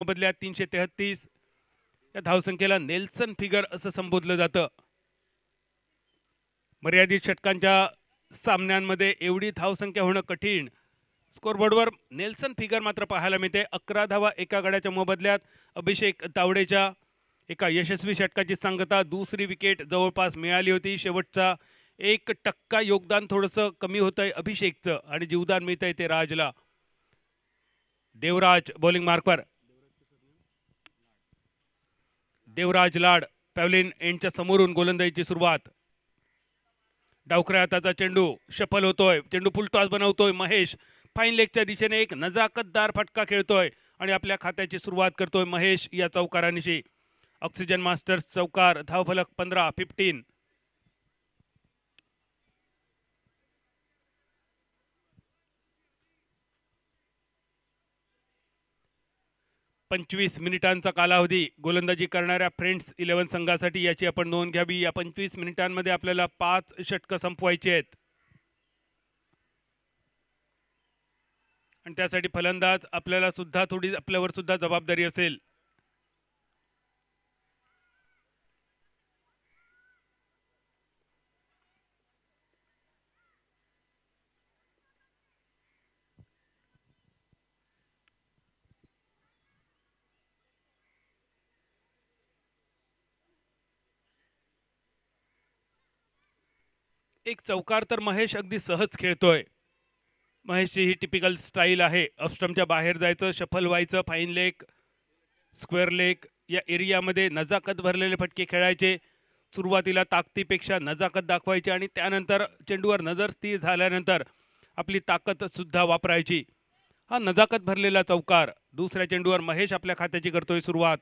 बदल्यात 333 या धावसंख्येला Nelson figure असं संबोधलं जातं. मर्यादित षटकांच्या सामन्यांमध्ये एवढी धावसंख्या होणं कठीण. स्कोरबोर्डवर नेल्सन फिगर मात्र पाहायला मिळते. 11 धावा एका गड्याच्या मोबदल्यात अभिषेक तावडेच्या एका यशस्वी षटकाची सांगता. दुसरी विकेट जवळपास मिळाली होती. शेवटचा 1% योगदान थोडंसं कमी होतंय अभिषेकचं आणि जीवदान मिळतंय ते राजला. देवराज बॉलिंग मार्कवर. देवराज लाड पॅव्हलिन एंडच्या समोरून गोलंदाजीची सुरुवात. डावखऱ्या हाताचा चेंडू शफल होतोय. चेंडू फुलटॉस बनवतोय महेश. फाईन लेगच्या दिशेने एक नजाकतदार फटका खेळतोय आणि आपल्या खात्याची सुरुवात करतोय महेश या चौकारानिशी. ऑक्सिजन मास्टर्स चौकार. धावफलक 15-15. पंचवीस मिनिटांचा कालावधी गोलंदाजी करणाऱ्या फ्रेंड्स 11 संघासाठी याची आपण नोंद घ्यावी. या 25 मिनिटांमध्ये आपल्याला 5 षटकं संपवायची आहेत आणि त्यासाठी फलंदाज आपल्याला सुद्धा थोडी आपल्यावर सुद्धा जबाबदारी असेल. एक चौकार तर महेश अगदी सहज खेळतोय. महेशची ही टिपिकल स्टाईल आहे. ऑफस्टंपच्या बाहेर जायचं, शफल व्हायचं, फाईन लेग, स्क्वेअर लेग या एरियामध्ये नजाकत भरलेले फटके खेळायचे. सुरुवातीला ताकदीपेक्षा नजाकत दाखवायची आणि त्यानंतर चेंडूवर नजर स्थिर झाल्यानंतर आपली ताकद सुद्धा वापरायची. हा नजाकत भरलेला चौकार. दुसऱ्या चेंडूवर महेश आपल्या खात्याची करतोय सुरुवात.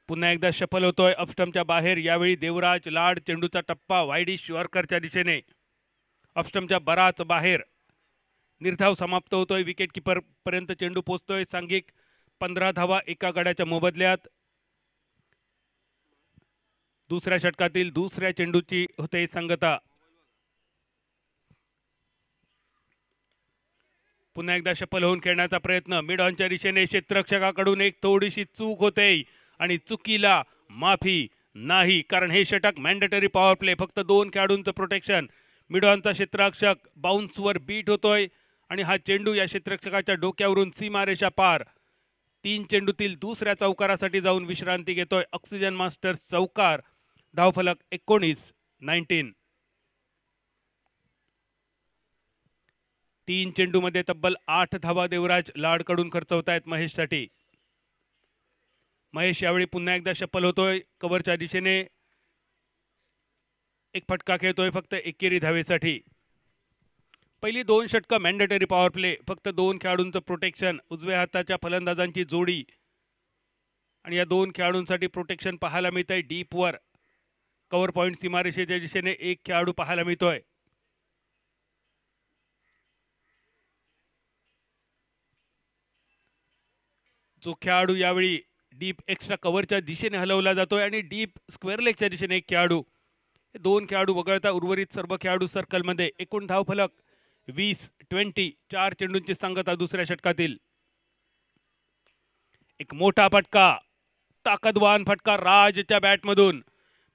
पुन्हा एकदा शफल होतोय ऑफस्टंपच्या बाहेर. यावेळी देवराज लाड. चेंडूचा टप्पा वाईडिश यॉर्करच्या दिशेने ऑफस्टंपच्या बराच बाहेर. निर्धाव समाप्त होतोय. विकेट किपर पर्यंत चेंडू पोहोचतोय. सांघिक 15 धावा एका गड्याच्या मोबदल्यात. दुसऱ्या षटकातील दुसऱ्या चेंडूची होते सांगता. पुन्हा एकदा शफल होऊन खेळण्याचा प्रयत्न. मिड ऑनच्या दिशेने क्षेत्ररक्षकाकडून एक थोडीशी चूक होते आणि चुकीला माफी नाही, कारण हे षटक मॅन्डेटरी पॉवर प्ले. फक्त 2 खेळाडूंचं प्रोटेक्शन. मिडॉनचा क्षेत्ररक्षक बाउन्सवर बीट होतोय आणि हा चेंडू या क्षेत्ररक्षकाच्या डोक्यावरून सीमारेषा पार 3 चेंडूतील दुसऱ्या चौकारासाठी जाऊन विश्रांती घेतोय. ऑक्सिजन मास्टर्स चौकार. धावफलक 19-19. 3 चेंडूमध्ये तब्बल 8 धावा देवराज लाडकडून खर्च होत आहेत महेशसाठी. महेश यावेळी पुन्हा एकदा शफल होतोय. कव्हरच्या दिशेने एक फटका खेळतोय फक्त एकेरी धावेसाठी. पहिली 2 षटकं मॅन्डेटरी पॉवर प्ले. फक्त 2 खेळाडूंचं प्रोटेक्शन. उजव्या हाताच्या फलंदाजांची जोडी आणि या 2 खेळाडूंसाठी प्रोटेक्शन पाहायला मिळतंय डीपवर. कव्हर पॉइंट सीमारेषेच्या दिशेने एक खेळाडू पाहायला मिळतोय. जो खेळाडू यावेळी डीप एक्स्ट्रा कव्हरच्या दिशेने हलवला जातोय आणि डीप स्क्वेअर लेगच्या दिशेने एक खेळाडू. 2 खेळाडू वगळता उर्वरित सर्व खेळाडू सर्कलमध्ये. एकूण धावफलक 20-20. 4 चेंडूंची सांगता दुसऱ्या षटकातील. एक मोठा फटका, ताकदवान फटका राजच्या बॅटमधून.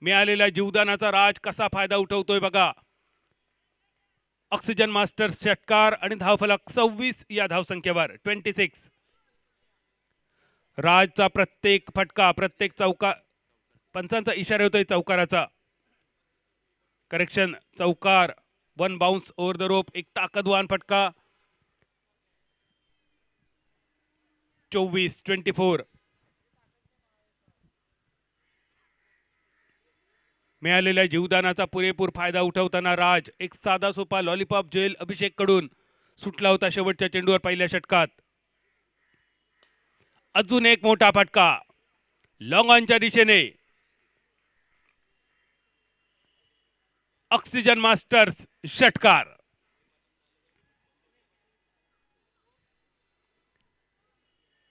मिळालेल्या जीवदानाचा राज कसा फायदा उठवतोय बघा. ऑक्सिजन मास्टर्स षटकार आणि धावफलक 26 या धावसंख्येवर. 26. राजचा प्रत्येक फटका, प्रत्येक चौकार, पंचांचा इशारा होतोय चौकाराचा. करेक्शन, चौकार. 1 बाउन्स ओव्हर द रोप. एक ताकदवान फटका. 24-24. मिळालेल्या जीवदानाचा पुरेपूर फायदा उठवताना राज. एक साधा सोपा लॉलीपॉप जेल अभिषेक कडून सुटला होता शेवटच्या चेंडूवर पहिल्या षटकात. अजून एक मोठा फटका लॉंग ऑनच्या दिशेने. ऑक्सिजन मास्टर्स षटकार.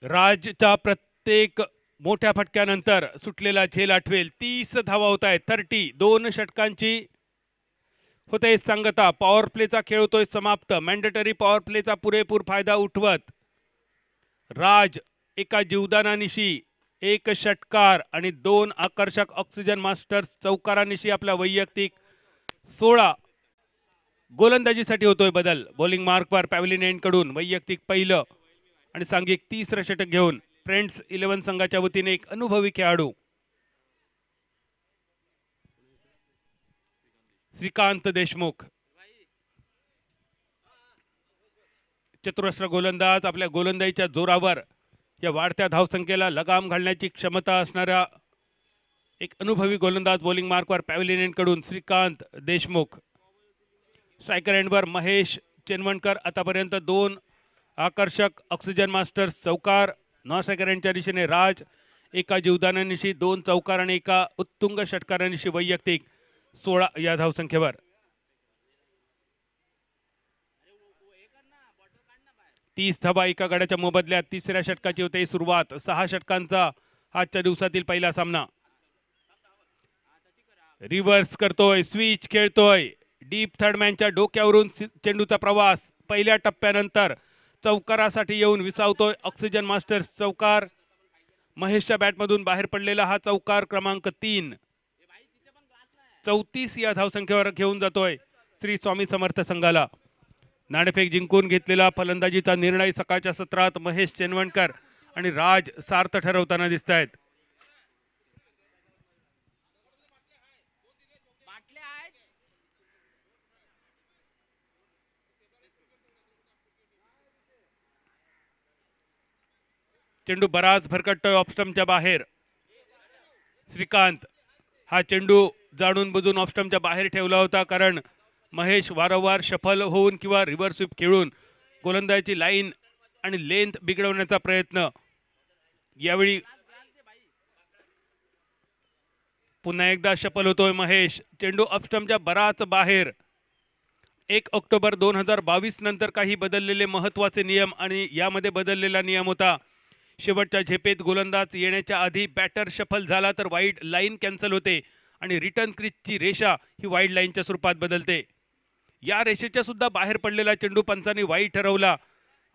राजच्या प्रत्येक मोठ्या फटक्यानंतर सुटलेला झेल आठवेल. 30 धावा होत आहेत. 30. 2 षटकांची होते सांगता. पॉवर प्लेचा खेळ होतोय समाप्त. मॅन्डेटरी पॉवर प्लेचा पुरेपूर फायदा उठवत राज एका जीवदानानिशी एक षटकार आणि 2 आकर्षक ऑक्सिजन मास्टर्स चौकारानिशी आपला वैयक्तिक 16 गोलंदाजीसाठी होतोय बदल. बॉलिंग मार्कवर पॅव्हलिन एंड कडून वैयक्तिक पहिलं आणि सांघिक 30रं षटक घेऊन फ्रेंड्स 11 संघाच्या वतीने एक अनुभवी खेळाडू श्रीकांत देशमुख, चतुरस्र गोलंदाज, आपल्या गोलंदाजीच्या जोरावर या वाढत्या धावसंख्येला लगाम घालण्याची क्षमता असणारा एक अनुभवी गोलंदाज. बॉलिंग मार्कवर पॅव्हलिन एंड कडून श्रीकांत देशमुख. स्ट्रायकर एंडवर महेश चेनवणकर. आतापर्यंत 2 आकर्षक ऑक्सिजन मास्टर्स चौकार. नॉन स्ट्रायकर एंडच्या दिशेने राज एका जीवदानानिशी 2 चौकार आणि एका उत्तुंग षटकारानिशी वैयक्तिक 16 या धावसंख्येवर. 30 धावा एका गड्याच्या मोबदल्यात 3ऱ्या षटकाची होते सुरुवात. 6 षटकांचा आजच्या दिवसातील पहिला सामना. रिव्हर्स करतोय, स्विच खेळतोय. डीप थर्डमॅनच्या डोक्यावरून चेंडूचा प्रवास पहिल्या टप्प्यानंतर चौकारासाठी येऊन विसावतोय ऑक्सिजन मास्टर्स चौकार. महेशच्या बॅटमधून बाहेर पडलेला हा चौकार क्रमांक 3 34 या धावसंख्येवर घेऊन जातोय श्री स्वामी समर्थ संघाला. नाणेफेक जिंकून घेतलेला फलंदाजीचा निर्णय सकाळच्या सत्रात महेश चेनवणकर आणि राज सार्थ ठरवताना दिसत आहेत. चेंडू बराच भरकटतोय ऑफस्टम्पच्या बाहेर. श्रीकांत हा चेंडू जाणून बुजून ऑफस्टम्पच्या बाहेर ठेवला होता, कारण महेश वारंवार शफल होऊन किंवा रिव्हर्स स्वीप खेळून गोलंदाजीची लाईन आणि लेंथ बिघडवण्याचा प्रयत्न. यावेळी पुन्हा एकदा शफल होतोय महेश. चेंडू ऑफस्टम्पच्या बराच बाहेर. 1 ऑक्टोबर 2022 नंतर काही बदललेले महत्वाचे नियम आणि यामध्ये बदललेला नियम होता शेवटच्या झेपेत गोलंदाज येण्याच्या आधी बॅटर शफल झाला तर वाईड लाईन कॅन्सल होते आणि रिटर्न क्रीजची रेषा ही वाईड लाईनच्या स्वरूपात बदलते. या रेषेच्या सुद्धा बाहेर पडलेला चेंडू पंचांनी वाईड ठरवला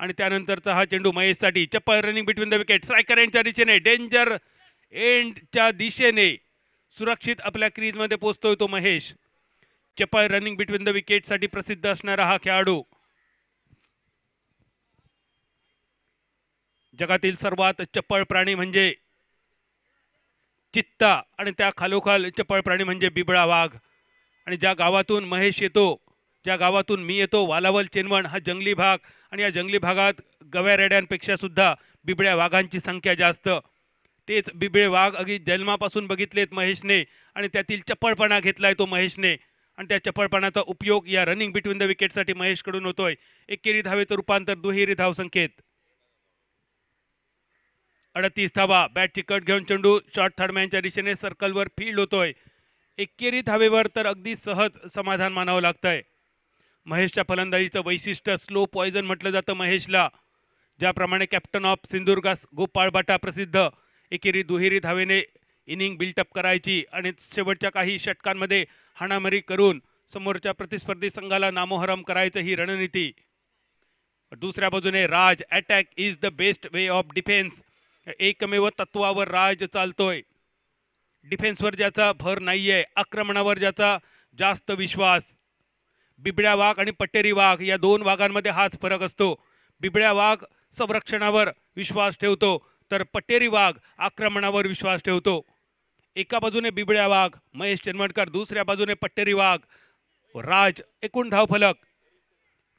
आणि त्यानंतरचा हा चेंडू महेशसाठी. चप्पल running between the wicket. Striker एंडच्या दिशेने, डेंजर एंडच्या दिशेने सुरक्षित आपल्या क्रीजमध्ये पोहोचतोय तो महेश. चप्पल रनिंग बिटवीन द विकेट साठी प्रसिद्ध असणारा हा खेळाडू. जगातील सर्वात चप्पळ प्राणी म्हणजे चित्ता आणि त्या खालोखाल चप्पळ प्राणी म्हणजे बिबळा वाघ. आणि ज्या गावातून महेश येतो, ज्या गावातून मी येतो, वालावल चेनवण हा जंगली भाग आणि या जंगली भागात गव्या रेड्यांपेक्षा सुद्धा बिबळ्या वाघांची संख्या जास्त. तेच बिबळे वाघ अगदी जन्मापासून बघितलेत महेशने आणि त्यातील चप्पळपणा घेतलाय तो महेशने आणि त्या चप्पळपणाचा उपयोग या रनिंग बिटवीन द विकेटसाठी महेशकडून होतोय. एकेरी धावेचं रूपांतर दुहेरी धावसंख्येत. 38 धावा. बॅटची कट घेऊन चेंडू शॉर्ट थर्डमॅनच्या दिशेने सर्कलवर फील्ड होतोय. एकेरी धावेवर तर अगदी सहज समाधान मानावं लागतंय. महेशच्या फलंदाजीचं वैशिष्ट्य स्लो पॉइझन म्हटलं जातं महेशला. ज्याप्रमाणे captain of Sindhudurg Gopal Bata प्रसिद्ध एकेरी दुहेरी धावेने इनिंग बिल्टअप करायची आणि शेवटच्या काही षटकांमध्ये हाणामारी करून समोरच्या प्रतिस्पर्धी संघाला नामोहरम करायचं ही रणनीती. दुसऱ्या बाजूने Raj, attack is the best way of defence, एकमेव तत्वावर राज चालतोय. डिफेन्सवर ज्याचा भर नाहीये, आक्रमणावर ज्याचा जास्त विश्वास. बिबळ्या वाघ आणि पट्टेरी वाघ या 2 वाघांमध्ये हाच फरक असतो. बिबळ्या वाघ संरक्षणावर विश्वास ठेवतो तर पट्टेरी वाघ आक्रमणावर विश्वास ठेवतो. एका बाजूने बिबळ्या वाघ महेश चेनवणकर, दुसऱ्या बाजूने पट्टेरी वाघ राज. एकूण धावफलक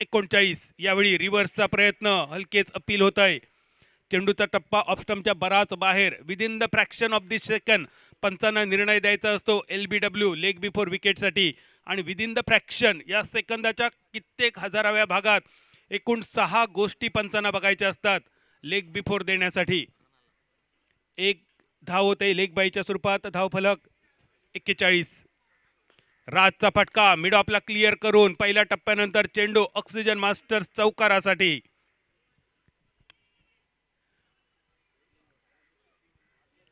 39. यावेळी रिव्हर्सचा प्रयत्न, हलकेच अपील होत आहे. चेंडूचा टप्पा ऑफस्टम्पच्या बराच बाहेर. Within the fraction of the second पंचांना निर्णय द्यायचा असतो LBW लेग बिफोर विकेटसाठी आणि विदिन द फ्रॅक्शन या सेकंदाच्या कित्येक हजाराव्या भागात एकूण 6 गोष्टी पंचांना बघायच्या असतात लेग बिफोर देण्यासाठी. 1 धाव होते लेग बाईच्या स्वरूपात. धावफलक 41. राजचा फटका मिड ऑफला क्लिअर करून पहिल्या टप्प्यानंतर चेंडू ऑक्सिजन मास्टर्स चौकारासाठी.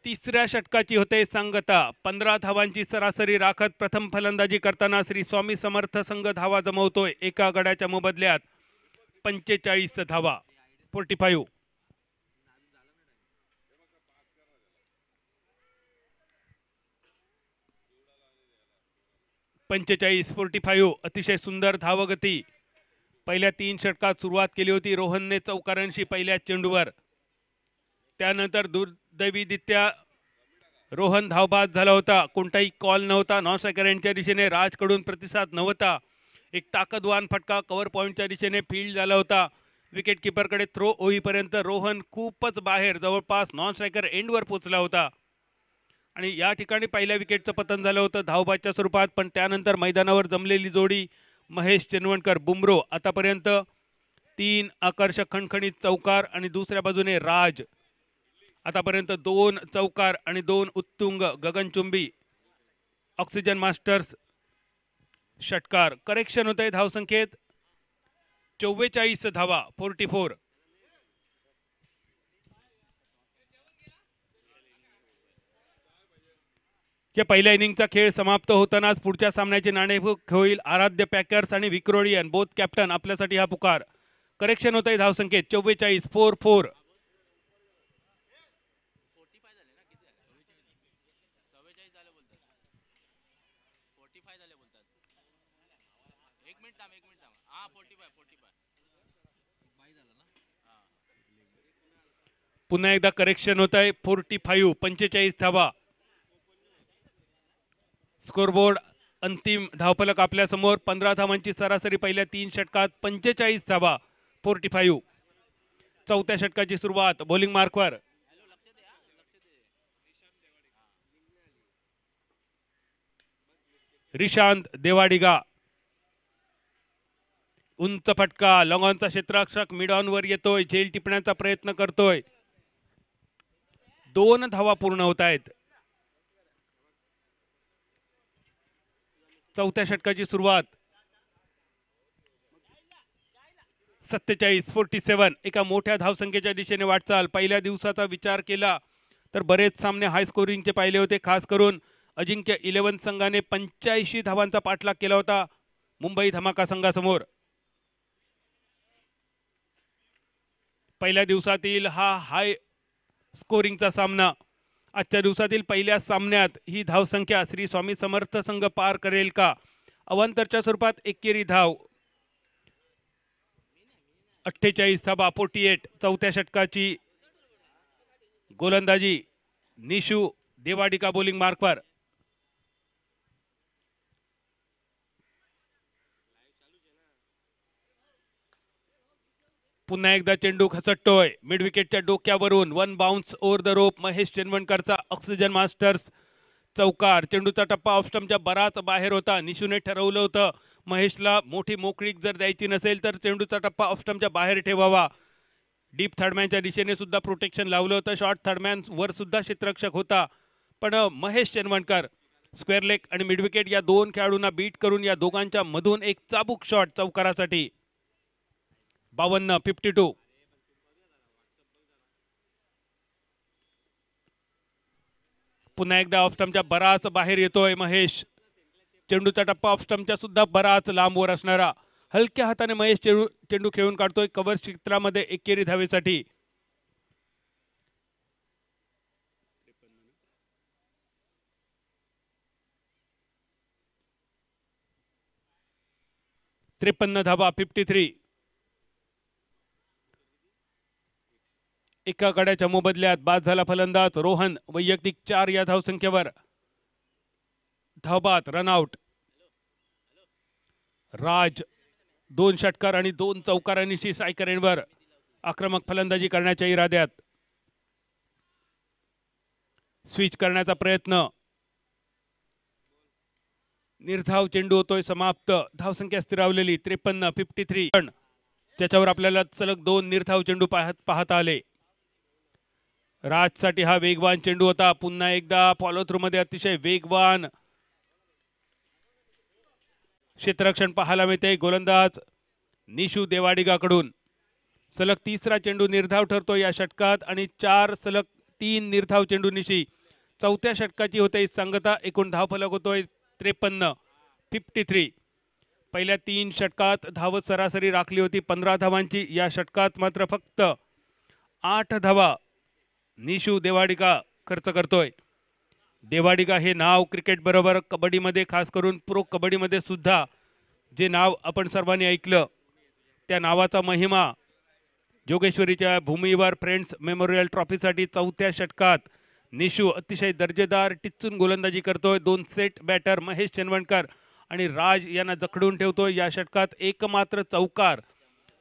तिसऱ्या षटकाची होते सांगता. 15 धावांची सरासरी राखत प्रथम फलंदाजी करताना श्री स्वामी समर्थ संघ धावा जमवतोय. एका गड्याच्या मोबदल्यात 45 धावा. 45. 45 अतिशय सुंदर धावगती. पहिल्या 3 षटकात सुरुवात केली होती रोहनने चौकारांशी पहिल्या चेंडूवर. त्यानंतर दुर्दैवीरित्या रोहन धावबाद झाला होता. कोणताही कॉल नव्हता. नॉन स्ट्रायकर यांच्या दिशेने राजकडून प्रतिसाद नव्हता. एक ताकदवान फटका कव्हर पॉइंटच्या दिशेने फील्ड झाला होता. विकेट किपरकडे थ्रो होईपर्यंत रोहन खूपच बाहेर जवळपास नॉन स्ट्रायकर एंडवर पोहोचला होता आणि या ठिकाणी पहिल्या विकेटचं पतन झालं होतं धावबादच्या स्वरूपात. पण त्यानंतर मैदानावर जमलेली जोडी महेश चेनवणकर बुमरो आतापर्यंत 3 आकर्षक खणखणीत चौकार आणि दुसऱ्या बाजूने राज आतापर्यंत 2 चौकार आणि 2 उत्तुंग गगनचुंबी ऑक्सिजन मास्टर्स षटकार. करेक्शन होत आहे धावसंख्येत 44 धावा 44. या पहिल्या इनिंगचा खेळ समाप्त होतानाच पुढच्या सामन्याचे नाणेफेक होईल. आराध्य पॅकर्स आणि विक्रोडियन बोथ कॅप्टन आपल्यासाठी हा पुकार. करेक्शन होत आहे धावसंख्येत 44 4-4. पुन्हा एकदा करेक्शन होत आहे 45 45 धावा. स्कोरबोर्ड अंतिम धावफलक आपल्या समोर. 15 धावांची सरासरी पहिल्या 3 षटकात 45 धावा 45. चौथ्या षटकाची सुरुवात बॉलिंग मार्कवर. रिशांत देवाडिगा. उंच फटका लॉंग ऑनचा क्षेत्ररक्षक मिड ऑन वर येतोय. झेल टिपण्याचा प्रयत्न करतोय. 2 धावा पूर्ण होत आहेत. चौथ्या षटकाची सुरुवात 47-47. एका मोठ्या धावसंख्येच्या दिशेने वाटचाल. पहिल्या दिवसाचा विचार केला तर बरेच सामने हाय स्कोरिंगचे पाहिले होते. खास करून अजिंक्य 11 संघाने 85 धावांचा पाठलाग केला होता मुंबई धमाका संघासमोर. पहिल्या दिवसातील हा हाय स्कोरिंगचा सामना. आजच्या दिवसातील पहिल्या सामन्यात ही धावसंख्या श्री स्वामी समर्थ संघ पार करेल का? अवांतरच्या स्वरूपात एकेरी धाव 48 धावा 48. चौथ्या षटकाची गोलंदाजी निशू देवाडिका बॉलिंग मार्कवर. पुन्हा एकदा चेंडू खसटतोय मिड विकेटच्या डोक्यावरून. 1 bounce over the rope. Mahesh चेनवणकरचा ऑक्सिजन मास्टर्स चौकार. चेंडूचा टप्पा ऑफ स्टंपच्या बराच बाहेर होता. निशूने ठरवलं होतं महेशला मोठी मोकळीक जर द्यायची नसेल तर चेंडूचा टप्पा ऑफ स्टंपच्या बाहेर ठेवावा. डीप थर्डमॅनच्या दिशेने सुद्धा प्रोटेक्शन लावलं होतं. शॉर्ट थर्डमॅन वर सुद्धा क्षेत्ररक्षक होता. पण महेश चेनवणकर स्क्वेअर लेग आणि मिड विकेट या 2 खेळाडूंना बीट करून या दोघांच्या मधून एक चाबूक शॉट चौकारासाठी. 52-52. पुन्हा एकदा ऑफ स्टंपच्या बराच बाहेर येतोय महेश. चेंडूचा टप्पा ऑफ स्टंपच्या सुद्धा बराच लांबवर असणारा. हलक्या हाताने महेश चेंडू खेळून काढतोय कव्हर क्षेत्रामध्ये एकेरी धावेसाठी. त्रेपन्न धावा 53. एका गड्याच्या मोबदल्यात बाद झाला फलंदाज रोहन. वैयक्तिक 4 या धावसंख्येवर. धावबाद रनआउट. राज 2 षटकार आणि 2 चौकारांनी सायकरेंवर आक्रमक फलंदाजी करण्याच्या इराद्यात. स्विच करण्याचा प्रयत्न. निर्धाव चेंडू होतोय समाप्त. धावसंख्या स्थिरावलेली 53-53. पण त्याच्यावर आपल्याला सलग 2 निर्धाव चेंडू पाहता आले. राजसाठी हा वेगवान चेंडू होता. पुन्हा एकदा फॉलो थ्रू मध्ये अतिशय वेगवान क्षेत्ररक्षण पाहायला मिळते गोलंदाज निशू देवाडिगाकडून. सलग 3रा चेंडू निर्धाव ठरतो या षटकात आणि 4 सलग 3 निर्धाव चेंडूंनिशी चौथ्या षटकाची होते सांगता. एकूण धावफलक होतोय 53-53. पहिल्या 3 षटकात धावत सरासरी राखली होती 15 धावांची. या षटकात मात्र फक्त 8 धावा निशू देवाडिका खर्च करतोय. देवाडिगा हे नाव क्रिकेट बरोबर कबड्डीमध्ये, खास करून प्रो कबड्डीमध्ये सुद्धा जे नाव आपण सर्वांनी ऐकलं, त्या नावाचा महिमा जोगेश्वरीच्या भूमीवर फ्रेंड्स मेमोरियल ट्रॉफीसाठी चौथ्या षटकात निशू अतिशय दर्जेदार टिच्चून गोलंदाजी करतोय. 2 सेट बॅटर महेश चेनवणकर आणि राज यांना जखडून ठेवतोय. या षटकात एकमात्र चौकार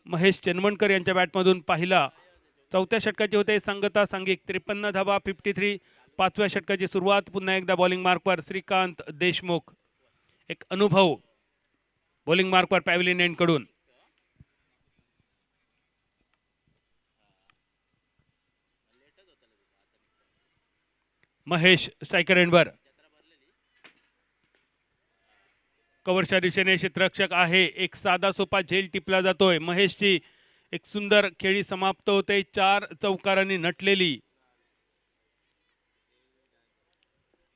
महेश चेनवणकर यांच्या बॅटमधून पाहिला. चौथ्या षटकाची होते सांगता सांगिक 53 धावा 53. पाचव्या षटकाची सुरुवात पुन्हा एकदा बॉलिंग मार्कवर श्रीकांत देशमुख. एक अनुभव बॉलिंग मार्कवर पॅव्हलियन एंड कडून. महेश स्ट्रायकर एंडवर. कव्हरच्या दिशेने क्षेत्ररक्षक आहे. एक साधा सोपा झेल टिपला जातोय. महेशची एक सुंदर खेळी समाप्त होते 4 चौकारांनी नटलेली.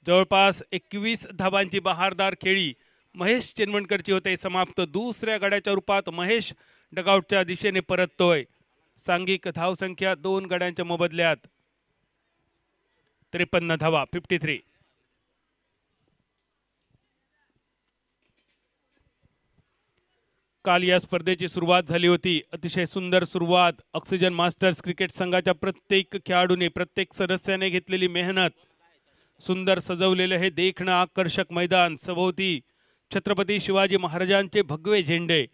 जवळपास 21 धावांची बहारदार खेळी महेश चेनवणकरची होते समाप्त. दुसऱ्या गड्याच्या रूपात महेश डगआउटच्या दिशेने परततोय. सांघिक धावसंख्या 2 गड्यांच्या मोबदल्यात 53 धावा 53. काल या स्पर्धेची सुरुवात झाली होती. अतिशय सुंदर सुरुवात. ऑक्सिजन मास्टर्स क्रिकेट संघाच्या प्रत्येक खेळाडूने, प्रत्येक सदस्याने घेतलेली मेहनत, सुंदर सजवलेले हे देखणं आकर्षक मैदान, सभोवती छत्रपती शिवाजी महाराजांचे भगवे झेंडे,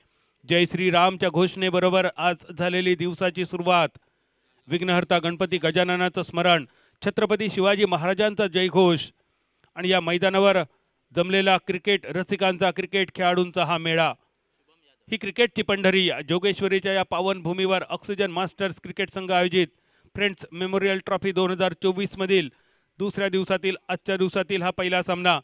जय श्रीरामच्या घोषणेबरोबर आज झालेली दिवसाची सुरुवात. विघ्नहर्ता गणपती गजाननाचं स्मरण, छत्रपती शिवाजी महाराजांचा जयघोष आणि या मैदानावर जमलेला क्रिकेट रसिकांचा, क्रिकेट खेळाडूंचा हा मेळा. ही क्रिकेटची पंढरी जोगेश्वरीच्या या पावन भूमीवर ऑक्सिजन मास्टर्स क्रिकेट संघ आयोजित फ्रेंड्स मेमोरियल ट्रॉफी 2024 मधील दुसऱ्या दिवसातील आजच्या दिवसातील हा पहिला सामना.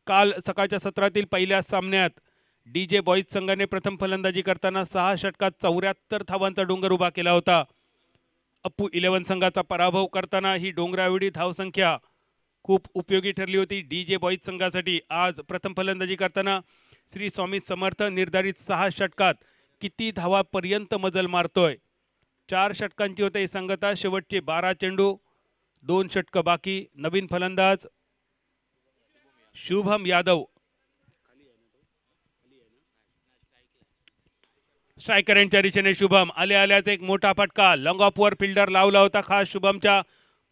काल सकाळच्या सत्रातील पहिल्या सामन्यात डीजे बॉईज संघाने प्रथम फलंदाजी करताना 6 षटकात 74 धावांचा डोंगर उभा केला होता. अप्पू 11 संघाचा पराभव करताना ही डोंगराएवढी धावसंख्या खूप उपयोगी ठरली होती डीजे बॉईज संघासाठी. आज प्रथम फलंदाजी करताना श्री स्वामी समर्थ निर्धारित 6 षटकात किती धावापर्यंत मजल मारतोय. 4 षटकांची होते सांगता. शेवटचे 12 चेंडू, 2 षटक बाकी. नवीन फलंदाज शुभम यादव. स्ट्रायकर यांच्या दिशेने शुभम. आल्याच एक मोठा फटका. लॉंग ऑफवर फिल्डर लावला होता खास शुभमच्या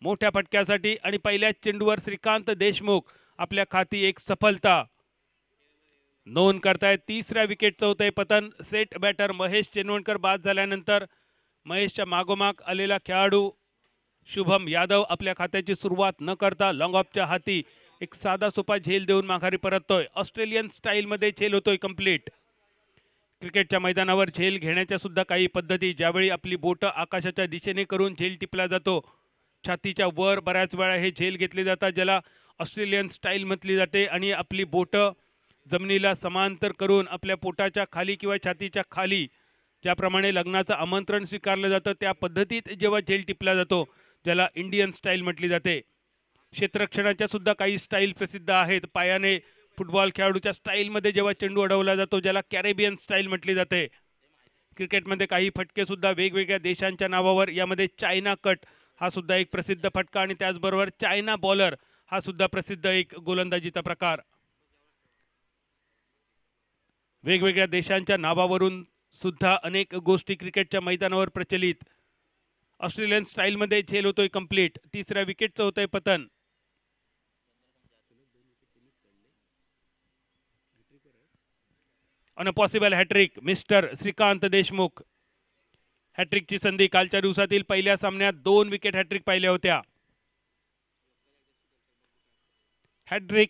मोठ्या फटक्यासाठी आणि पहिल्याच चेंडूवर श्रीकांत देशमुख आपल्या खाती एक सफलता नोंद करतायत. तिसऱ्या विकेटचं होतंय पतन. सेट बॅटर महेश चेनवणकर बाद झाल्यानंतर महेशच्या मागोमाग आलेला खेळाडू शुभम यादव आपल्या खात्याची सुरुवात न करता लॉंग ऑफच्या हाती एक साधा सोपा झेल देऊन माघारी परततोय. ऑस्ट्रेलियन स्टाईलमध्ये झेल होतोय कंप्लीट. क्रिकेटच्या मैदानावर झेल घेण्याच्या सुद्धा काही पद्धती. ज्यावेळी आपली बोटं आकाशाच्या दिशेने करून झेल टिपला जातो, छातीच्या वर बऱ्याच वेळा हे झेल घेतले जातात, ज्याला ऑस्ट्रेलियन स्टाईल म्हटली जाते. आणि आपली बोटं जमिनीला समांतर करून आपल्या पोटाच्या खाली किंवा छातीच्या खाली ज्याप्रमाणे लग्नाचं आमंत्रण स्वीकारलं जातं त्या पद्धतीत जेव्हा झेल टिपला जातो, ज्याला इंडियन स्टाईल म्हटली जाते. क्षेत्ररक्षणाच्या सुद्धा काही स्टाईल प्रसिद्ध आहेत. पायाने फुटबॉल खेळाडूच्या स्टाईलमध्ये जेव्हा चेंडू अडवला जातो, ज्याला कॅरेबियन स्टाईल म्हटली जाते. क्रिकेटमध्ये काही फटके सुद्धा वेगवेगळ्या देशांच्या नावावर. यामध्ये चायना कट हा सुद्धा एक प्रसिद्ध फटका आणि त्याचबरोबर चायना बॉलर हा सुद्धा प्रसिद्ध एक गोलंदाजीचा प्रकार. वेगवेगळ्या देशांच्या नावावरून सुद्धा अनेक गोष्टी क्रिकेटच्या मैदानावर प्रचलित. ऑस्ट्रेलियन स्टाईलमध्ये झेल होतोय कंप्लीट. तिसऱ्या विकेटचं होतंय पतन. On a possible hattrick mister Shrikant Deshmukh. हॅट्रिकची संधी. कालच्या दिवसातील पहिल्या सामन्यात 2 विकेट हॅट्रिक पाहिल्या होत्या. हॅट्रिक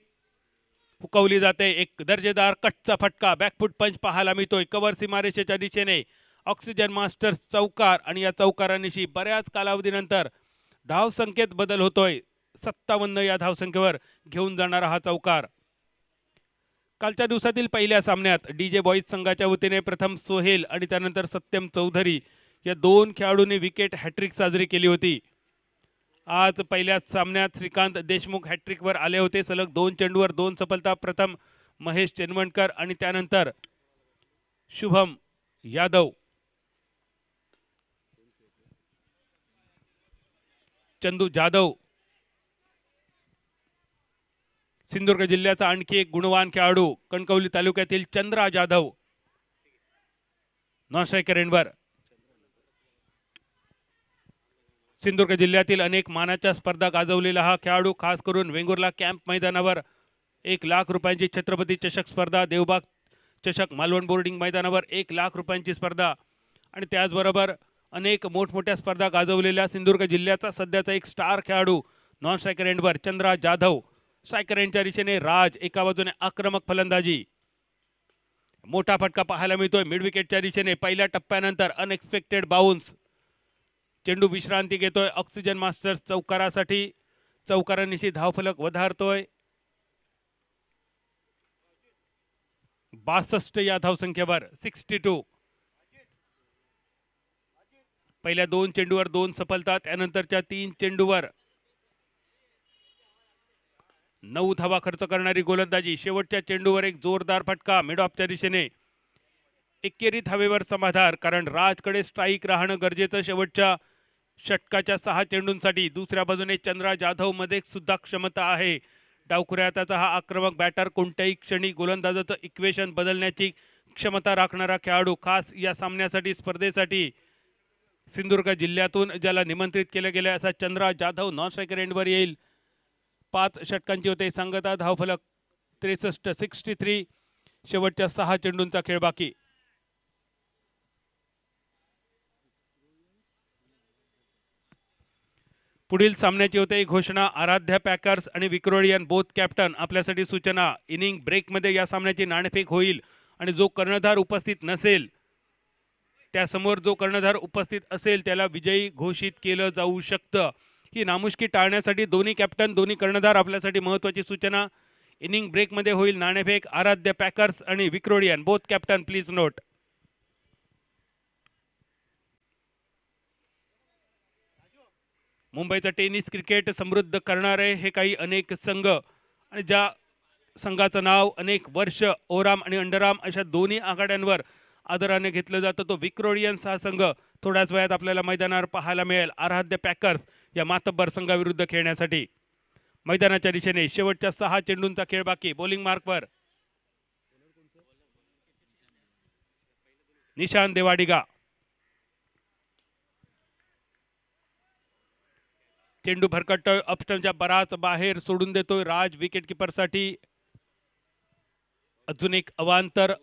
हुकवली जाते. एक दर्जेदार कटचा फटका बॅकफुट पंच पाहायला मिळतोय. कव्हर सीमारेषेच्या दिशेने ऑक्सिजन मास्टर्स चौकार आणि या चौकारानिशी बऱ्याच कालावधीनंतर धाव संख्येत बदल होतोय. 57 या धावसंख्येवर घेऊन जाणारा हा चौकार. कालच्या दिवसातील पहिल्या सामन्यात डीजे बॉईज संघाच्या वतीने प्रथम सोहेल आणि त्यानंतर सत्यम चौधरी या 2 खेळाडूंनी विकेट हॅट्रिक साजरी केली होती. आज पहिल्याच सामन्यात श्रीकांत देशमुख हॅट्रिकवर आले होते. सलग 2 चेंडूवर 2 सफलता. प्रथम महेश चेनवणकर आणि त्यानंतर शुभम यादव. चंदू जाधव सिंधुदुर्ग जिल्ह्याचा आणखी एक गुणवान खेळाडू कणकवली तालुक्यातील चंद्रा जाधव नॉन स्ट्रायकर एंडवर। सिंधुदुर्ग जिल्ह्यातील अनेक मानाच्या स्पर्धा गाजवलेला हा खेळाडू खास करून वेंगुर्ला कॅम्प मैदानावर 1,00,000 रुपयांची छत्रपती चषक स्पर्धा, देवबाग चषक मालवण बोर्डिंग मैदानावर 1,00,000 रुपयांची स्पर्धा आणि त्याचबरोबर अनेक मोठमोठ्या स्पर्धा गाजवलेल्या सिंधुदुर्ग जिल्ह्याचा सध्याचा एक स्टार खेळाडू नॉन स्ट्रायकर एंडवर चंद्रा जाधव। स्ट्रायकर एंडच्या दिशेने राज, एका बाजूने आक्रमक फलंदाजी, मोठा फटका पाहायला मिळतोय मिड विकेटच्या दिशेने। पहिल्या टप्प्यानंतर अनएक्सपेक्टेड बाउन्स, चेंडू विश्रांती घेतोय ऑक्सिजन मास्टर्स चौकारासाठी, चौकारांनिशी धावफलक वधारतोय 62 या धावसंख्येवर 62। पहिल्या 2 चेंडूवर 2 सफलता, त्यानंतरच्या 3 चेंडूवर 9 धावा खर्च करणारी गोलंदाजी, शेवटच्या चेंडूवर एक जोरदार फटका मिड ऑफच्या दिशेने, एकेरी धावेवर समाधान, कारण राजकडे स्ट्राईक राहणं गरजेचं शेवटच्या षटकाच्या 6 चेंडूंसाठी। दुसऱ्या बाजूने चंद्रा जाधव मध्ये सुद्धा क्षमता आहे। डावखुऱ्याचा हा आक्रमक बॅटर कोणत्याही क्षणी गोलंदाजाचं इक्वेशन बदलण्याची क्षमता राखणारा खेळाडू, खास या सामन्यासाठी स्पर्धेसाठी सिंधुदुर्ग जिल्ह्यातून ज्याला निमंत्रित केले गेले असा चंद्रा जाधव नॉन स्ट्रायकर एंडवर येईल। 5 षटकांची होते सांगता, धावफलक 63 63, शेवटच्या 6 चेंडूंचा खेळ बाकी। पुढील सामन्याची होते घोषणा, आराध्या पॅकर्स आणि विक्रोडियन बोथ कॅप्टन आपल्यासाठी सूचना। इनिंग ब्रेकमध्ये या सामन्याची नाणेफेक होईल आणि जो कर्णधार उपस्थित नसेल त्यासमोर जो कर्णधार उपस्थित असेल त्याला विजयी घोषित केलं जाऊ शकतं। ही नामुष्की टाळण्यासाठी दोन्ही कॅप्टन, दोन्ही कर्णधार आपल्यासाठी महत्त्वाची सूचना। इनिंग ब्रेकमध्ये होईल नाणेफेक, आराध्य पॅकर्स आणि Victorian both captain please note. मुंबईचा टेनिस क्रिकेट समृद्ध करणारे हे काही अनेक संघ आणि ज्या संघाचं नाव अनेक वर्ष ओराम आणि अंडरआर्म अशा दोन्ही आघाड्यांवर आदराने घेतलं जातं तो विक्रोडियन्स हा संघ थोड्याच वेळात आपल्याला मैदानावर पाहायला मिळेल आराध्य पॅकर्स या मातब्बर संघाविरुद्ध खेळण्यासाठी। मैदानाच्या दिशेने शेवटच्या 6 चेंडूंचा खेळ बाकी। बॉलिंग मार्कवर निशान देवाडिगा, चेंडू भरकटतोय अपस्टंपच्या बराच बाहेर सोडून देतोय राज विकेट किपर साठी। अजून एक अवांतर,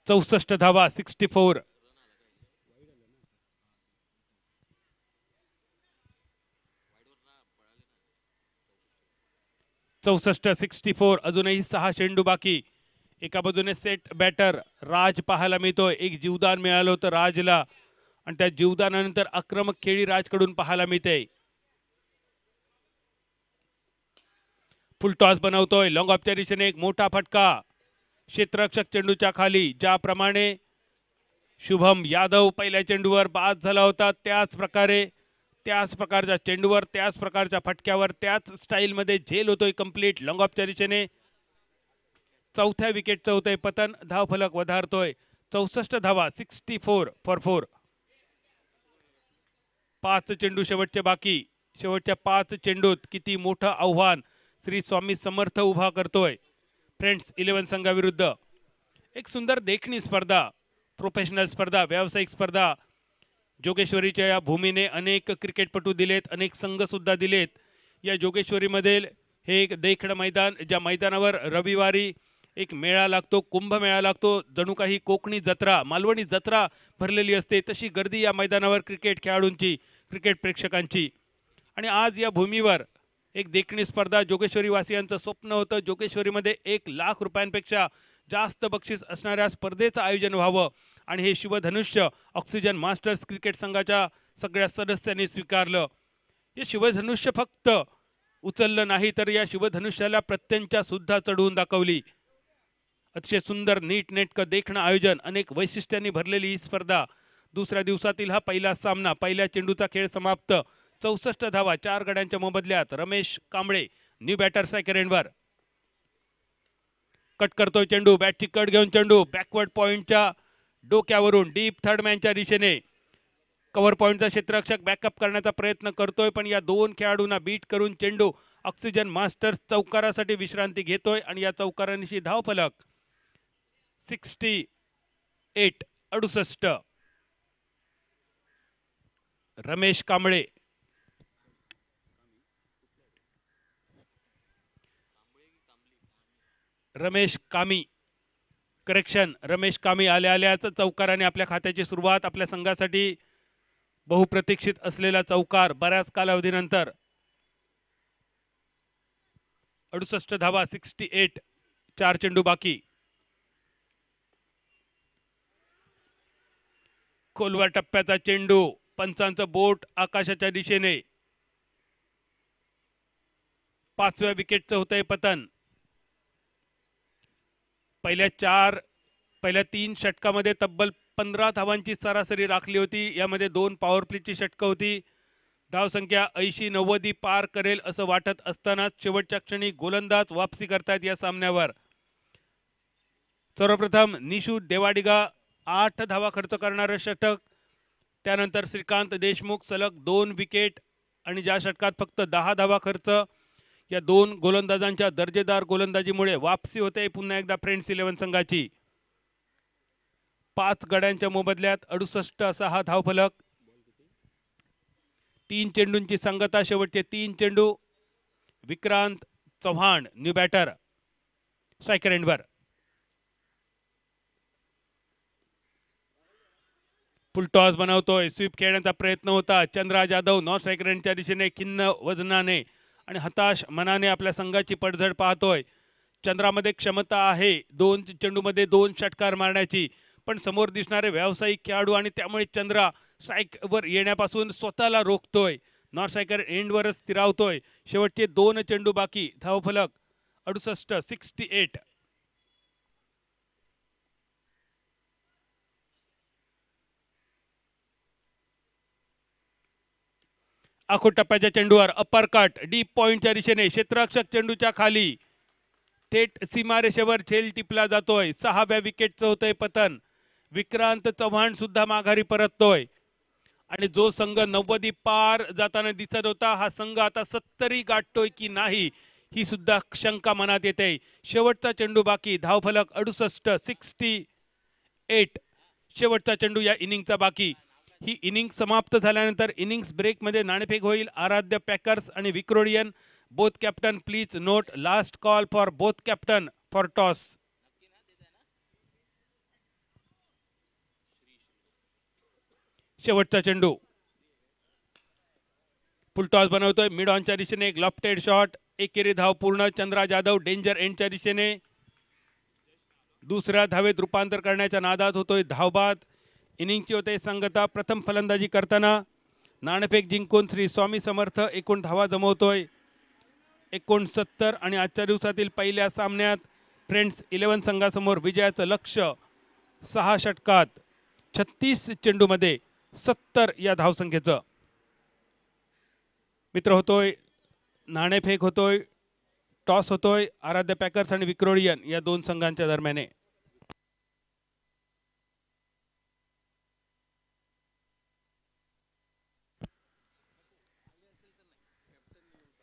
64 धावा 64। 64 अजूनही 6 चेंडू बाकी। एका बाजूने सेट बॅटर राज पाहायला मिळतोय, एक जीवदान मिळालं होतं राजला आणि त्या जीवदानानंतर आक्रमक खेळी राजकडून पाहायला मिळते। फुल टॉस बनवतोय लॉंग ऑफच्या दिशेने, एक मोठा फटका क्षेत्ररक्षक चेंडूच्या खाली। ज्याप्रमाणे शुभम यादव पहिल्या चेंडूवर बाद झाला होता त्याच प्रकारच्या चेंडूवर, त्याच प्रकारच्या फटक्यावर, त्याच स्टाईल मध्ये झेल होतोय कंप्लीट लॉंग ऑफच्या दिशेने। चौथ्या विकेटचं होतंय पतन, धावफलक वधारतोय 64 धावा 64 फॉर 4। 5 चेंडू शेवटचे बाकी। शेवटच्या 5 चेंडूत किती मोठं आव्हान श्री स्वामी समर्थ उभा करतोय फ्रेंड्स 11 संघाविरुद्ध। एक सुंदर देखणी स्पर्धा, प्रोफेशनल स्पर्धा, व्यावसायिक स्पर्धा। जोगेश्वरीच्या या भूमीने अनेक क्रिकेटपटू दिलेत, अनेक संघ सुद्धा दिलेत। या जोगेश्वरीमध्ये हे एक देखणं मैदान, ज्या मैदानावर रविवारी एक मेळा लागतो, कुंभ मेळा लागतो, जणू काही कोकणी जत्रा, मालवणी जत्रा भरलेली असते तशी गर्दी या मैदानावर क्रिकेट खेळाडूंची, क्रिकेट प्रेक्षकांची। आणि आज या भूमीवर एक देखणी स्पर्धा, जोगेश्वरी वासियांचं स्वप्न होतं जोगेश्वरीमध्ये 1,00,000 रुपयांपेक्षा जास्त बक्षीस असणाऱ्या स्पर्धेचं आयोजन व्हावं आणि हे शिवधनुष्य ऑक्सिजन मास्टर्स क्रिकेट संघाच्या सगळ्या सदस्यांनी स्वीकारलं। हे शिवधनुष्य फक्त उचललं नाही तर या शिवधनुष्याला प्रत्यंचा सुद्धा चढवून दाखवली। अतिशय सुंदर नीट नेटकं देखणं आयोजन, अनेक वैशिष्ट्यांनी भरलेली ही स्पर्धा। दुसऱ्या दिवसातील हा पहिला सामना, पहिल्या चेंडूचा खेळ समाप्त। 64 धावा 4 गड्यांच्या मोबदल्यात। Ramesh Kamble new batter striker एंडवर, कट करतोय चेंडू, बॅटची कट घेऊन चेंडू बॅकवर्ड पॉइंटच्या डोक्यावरून डीप थर्ड मॅनच्या दिशेने कव्हर पॉइंटचा क्षेत्ररक्षक बॅकअप करण्याचा प्रयत्न करतोय, पण या दोन खेळाडूंना बीट करून चेंडू ऑक्सिजन मास्टर्स चौकारासाठी विश्रांती घेतोय आणि या चौकारांशी धावफलक 68. रमेश कांबळे रमेश कामी करेक्शन रमेश कामी आल्याच चौकाराने आपल्या खात्याची सुरुवात. आपल्या संघासाठी बहुप्रतीक्षित असलेला चौकार बऱ्याच कालावधीनंतर 68 धावा 68. 4 चेंडू बाकी. खोलवर टप्प्याचा चेंडू, पंचांचं बोट आकाशाच्या दिशेने. 5व्या विकेटचं होतंय पतन. पहिल्या 3 षटकामध्ये तब्बल 15 धावांची सरासरी राखली होती. यामध्ये 2 पॉवर प्लेची षटकं होती. धावसंख्या 80-90 पार करेल असं वाटत असतानाच शेवटच्या क्षणी गोलंदाज वापसी करतायत या सामन्यावर. सर्वप्रथम निशू देवाडिगा 8 धावा खर्च करणारं षटक. त्यानंतर श्रीकांत देशमुख सलग 2 विकेट आणि ज्या षटकात फक्त 10 धावा खर्च. या 2 गोलंदाजांच्या दर्जेदार गोलंदाजीमुळे वापसी होते पुन्हा एकदा फ्रेंड्स 11 संघाची. 5 गड्यांच्या मोबदल्यात 68 असा हा धावफलक. 3 चेंडूंची संगता. शेवटचे 3 चेंडू. Vikrant Chavan new batter striker एंडवर. फुल टॉस बनवतोय. स्वीप खेळण्याचा प्रयत्न होता. चंद्रा जाधव नॉन स्ट्रायकर एंडच्या दिशेने खिन्न वजनाने आणि हताश मनाने आपल्या संघाची पडझड पाहतोय. चंद्रामध्ये क्षमता आहे 2 चेंडूमध्ये 2 षटकार मारण्याची, पण समोर दिसणारे व्यावसायिक खेळाडू आणि त्यामुळे चंद्रा स्ट्राईकवर येण्यापासून स्वतःला रोखतोय. Non striker एंडवरच स्थिरावतोय. शेवटचे 2 चेंडू बाकी. धावफलक 68. 68. आखूड टप्प्याच्या चेंडूवर अप्पर कट डीप पॉइंटच्या दिशेने क्षेत्ररक्षक चेंडूच्या खाली थेट सीमारेषेवर झेल टिपला जातोय. 6व्या विकेटचं होतंय पतन. विक्रांत चव्हाण सुद्धा माघारी परततोय आणि जो संघ 90 पार जाताना दिसत होता हा संघ आता 70 गाठतोय की नाही ही सुद्धा शंका मनात येते. शेवटचा चेंडू बाकी. धावफलक 68. 68. शेवटचा चेंडू या इनिंगचा बाकी. ही इनिंग समाप्त झाल्यानंतर इनिंग्स ब्रेक मध्ये नाणेफेक होईल. आराध्य पॅकर्स आणि Victorian both captain please note last call for both captain for toss. शेवटचा चेंडू. फुल टॉस बनवतोय. मिड ऑनच्या दिशेने एक लॉफ्टेड शॉट. एकेरी धाव पूर्ण. चंद्रा जाधव डेंजर एंडच्या दिशेने दुसऱ्या धावेत रूपांतर करण्याच्या नादात होतोय धावबाद. इनिंगची होते संगता. प्रथम फलंदाजी करताना नाणेफेक जिंकून श्री स्वामी समर्थ एकूण धावा जमवतोय 69 आणि आजच्या दिवसातील पहिल्या सामन्यात फ्रेंड्स 11 संघासमोर विजयाचं लक्ष्य 6 षटकात 36 चेंडूमध्ये 70 या धावसंख्येचं. मित्र होतोय नाणेफेक होतोय. टॉस होतोय आराध्य पॅकर्स आणि विक्रोडियन या 2 संघांच्या दरम्यान.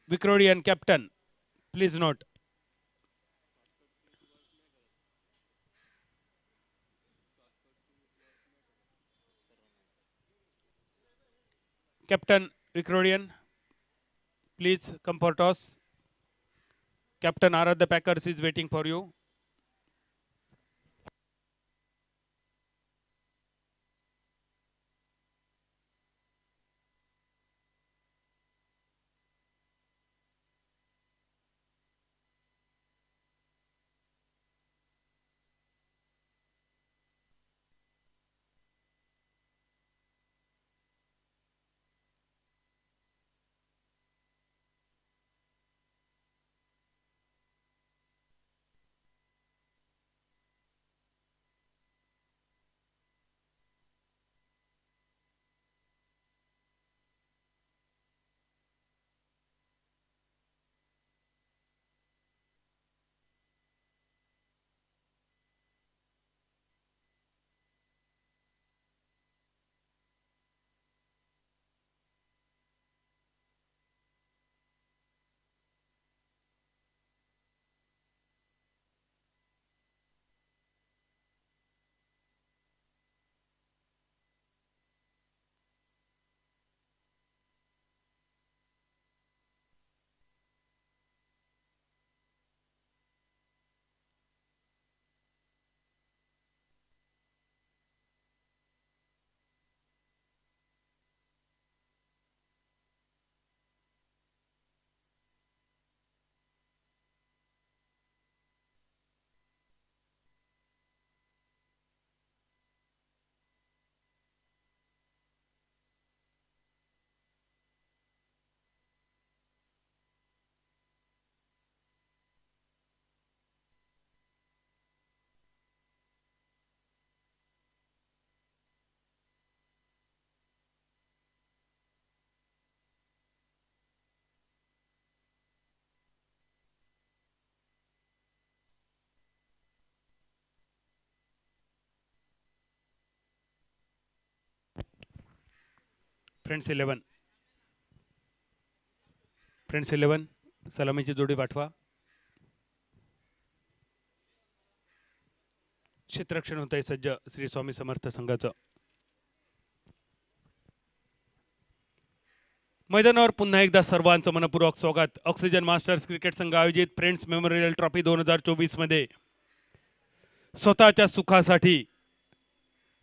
Victorian captain please note. Captain Victorian, please come for toss. Captain Aradhya Packers is waiting for you. Friends 11 सलामीची जोडी पाठवा. क्षेत्ररक्षण होत आहे सज्ज श्री स्वामी समर्थ संघाचं. मैदानावर पुन्हा एकदा सर्वांचं मनपूर्वक स्वागत. ऑक्सिजन मास्टर्स क्रिकेट संघ आयोजित फ्रेंड्स मेमोरियल ट्रॉफी 2024 मध्ये स्वतःच्या सुखासाठी,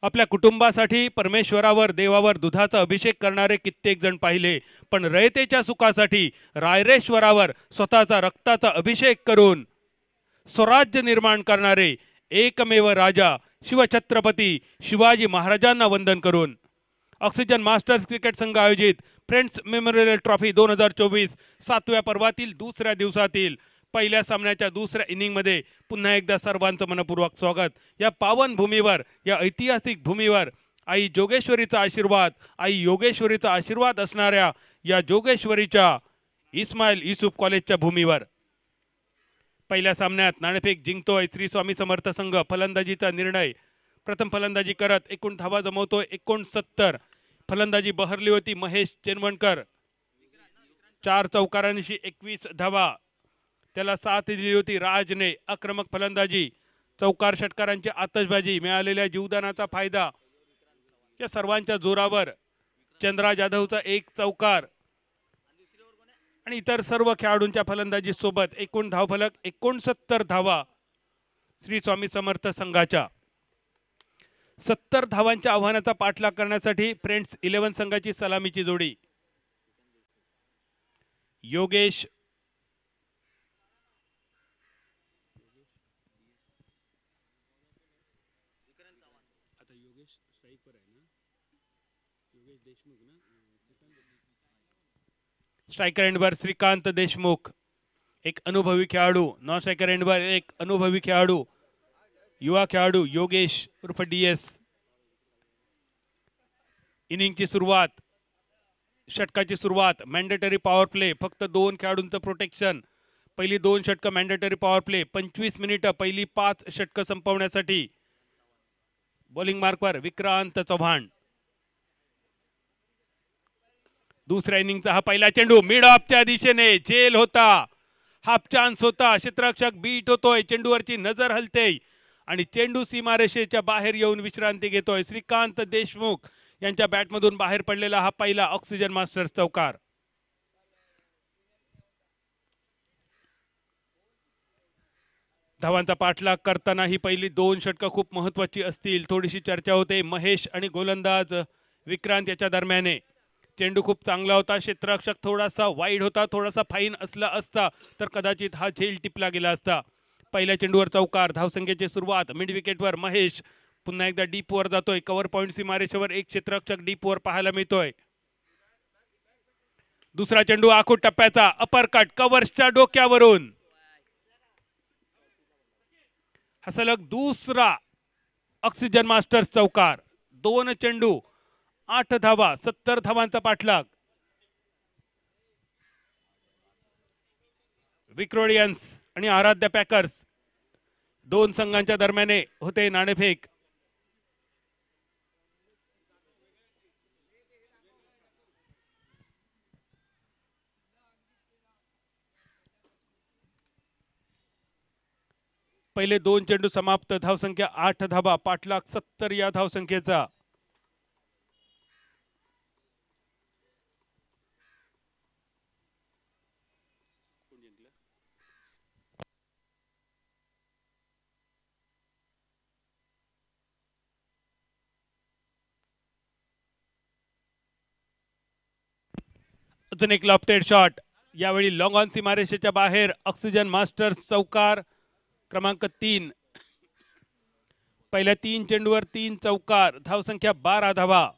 आपल्या कुटुंबासाठी परमेश्वरावर देवावर दुधाचा अभिषेक करणारे कित्येक जण पाहिले, पण रयतेच्या सुखासाठी रायरेश्वरावर स्वतःचा रक्ताचा अभिषेक करून स्वराज्य निर्माण करणारे एकमेव राजा शिवछत्रपती शिवाजी महाराजांना वंदन करून ऑक्सिजन मास्टर्स क्रिकेट संघ आयोजित फ्रेंड्स मेमोरियल ट्रॉफी 2024 सातव्या पर्वातील दुसऱ्या दिवसातील पहिल्या सामन्याच्या दुसऱ्या इनिंगमध्ये पुन्हा एकदा सर्वांचं मनपूर्वक स्वागत. या पावन भूमीवर, या ऐतिहासिक भूमीवर आई जोगेश्वरीचा आशीर्वाद, आई योगेश्वरीचा आशीर्वाद असणाऱ्या या जोगेश्वरीच्या इस्माईल युसुफ कॉलेजच्या भूमीवर पहिल्या सामन्यात नाणेफेक जिंकतोय श्री स्वामी समर्थ संघ. फलंदाजीचा निर्णय, प्रथम फलंदाजी करत एकूण धावा जमवतोय 69. फलंदाजी बहरली होती महेश चेनवणकर, 4 चौकारांशी 21 धावा. त्याला साथ दिली होती राजने. आक्रमक फलंदाजी, चौकार षटकारांची आतषबाजी, मिळालेल्या जीवदानाचा फायदा, या सर्वांच्या जोरावर चंद्रा जाधवचा 1 चौकार आणि इतर सर्व खेळाडूंच्या फलंदाजी सोबत एकूण धावफलक 69 धावा श्री स्वामी समर्थ संघाच्या. 70 धावांच्या आव्हानाचा पाठलाग करण्यासाठी फ्रेंड्स 11 संघाची सलामीची जोडी. योगेश स्ट्रायकर एंडवर श्रीकांत देशमुख, एक अनुभवी खेळाडू. नॉन स्ट्रायकर एंडवर एक अनुभवी खेळाडू, युवा खेळाडू योगेश उर्फ DS. इनिंगची सुरुवात, षटकाची सुरुवात, मॅन्डेटरी पॉवर प्ले, फक्त 2 खेळाडूंचं प्रोटेक्शन. पहिली 2 षटकं मॅन्डेटरी पॉवर प्ले, 25 मिनिटं पहिली 5 षटकं संपवण्यासाठी. बॉलिंग मार्कवर विक्रांत चव्हाण. दुसऱ्या इनिंगचा हा पहिला चेंडू मिड ऑफच्या दिशेने, झेल होता, हाफ चान्स होता, क्षेत्ररक्षक बीट होतोय, चेंडूवरची नजर हलते आणि चेंडू सीमारेषेच्या बाहेर येऊन विश्रांती घेतोय. श्रीकांत देशमुख यांच्या बॅटमधून बाहेर पडलेला हा पहिला ऑक्सिजन मास्टर्स चौकार. धावांचा पाठलाग करताना ही पहिली 2 षटकं खूप महत्वाची असतील. थोडीशी चर्चा होते महेश आणि गोलंदाज विक्रांत याच्या दरम्यान. चेंडू खूप चांगला होता, क्षेत्ररक्षक थोडासा वाईड होता, थोडासा फाईन असला असता तर कदाचित हा झेल टिपला गेला असता. पहिल्या चेंडूवर चौकार. धावसंख्येची सुरुवात मिड विकेटवर महेश पुन्हा एकदा डीप वर जातोय. कव्हर पॉइंट सीमारेषेवर एक क्षेत्ररक्षक डीप वर पाहायला मिळतोय. दुसरा चेंडू आखूड टप्प्याचा, अपरकट कव्हर्सच्या डोक्यावरून. हा सलग दुसरा ऑक्सिजन मास्टर्स चौकार. 2 चेंडू 8 धावा, 70 धावांचा पाठलाग. विक्रोडियन्स आणि आराध्य पॅकर्स 2 संघांच्या दरम्यान होते नाणेफेक. पहिले 2 चेंडू समाप्त. धावसंख्या 8 धावा, पाठलाग 70 या धावसंख्येचा. अजून एक लॉफ्टेड शॉट, यावेळी लॉंग ऑन सीमारेषेच्या बाहेर. ऑक्सिजन मास्टर्स चौकार क्रमांक 3. पहिल्या 3 चेंडूवर 3 चौकार, धावसंख्या 12 धावा.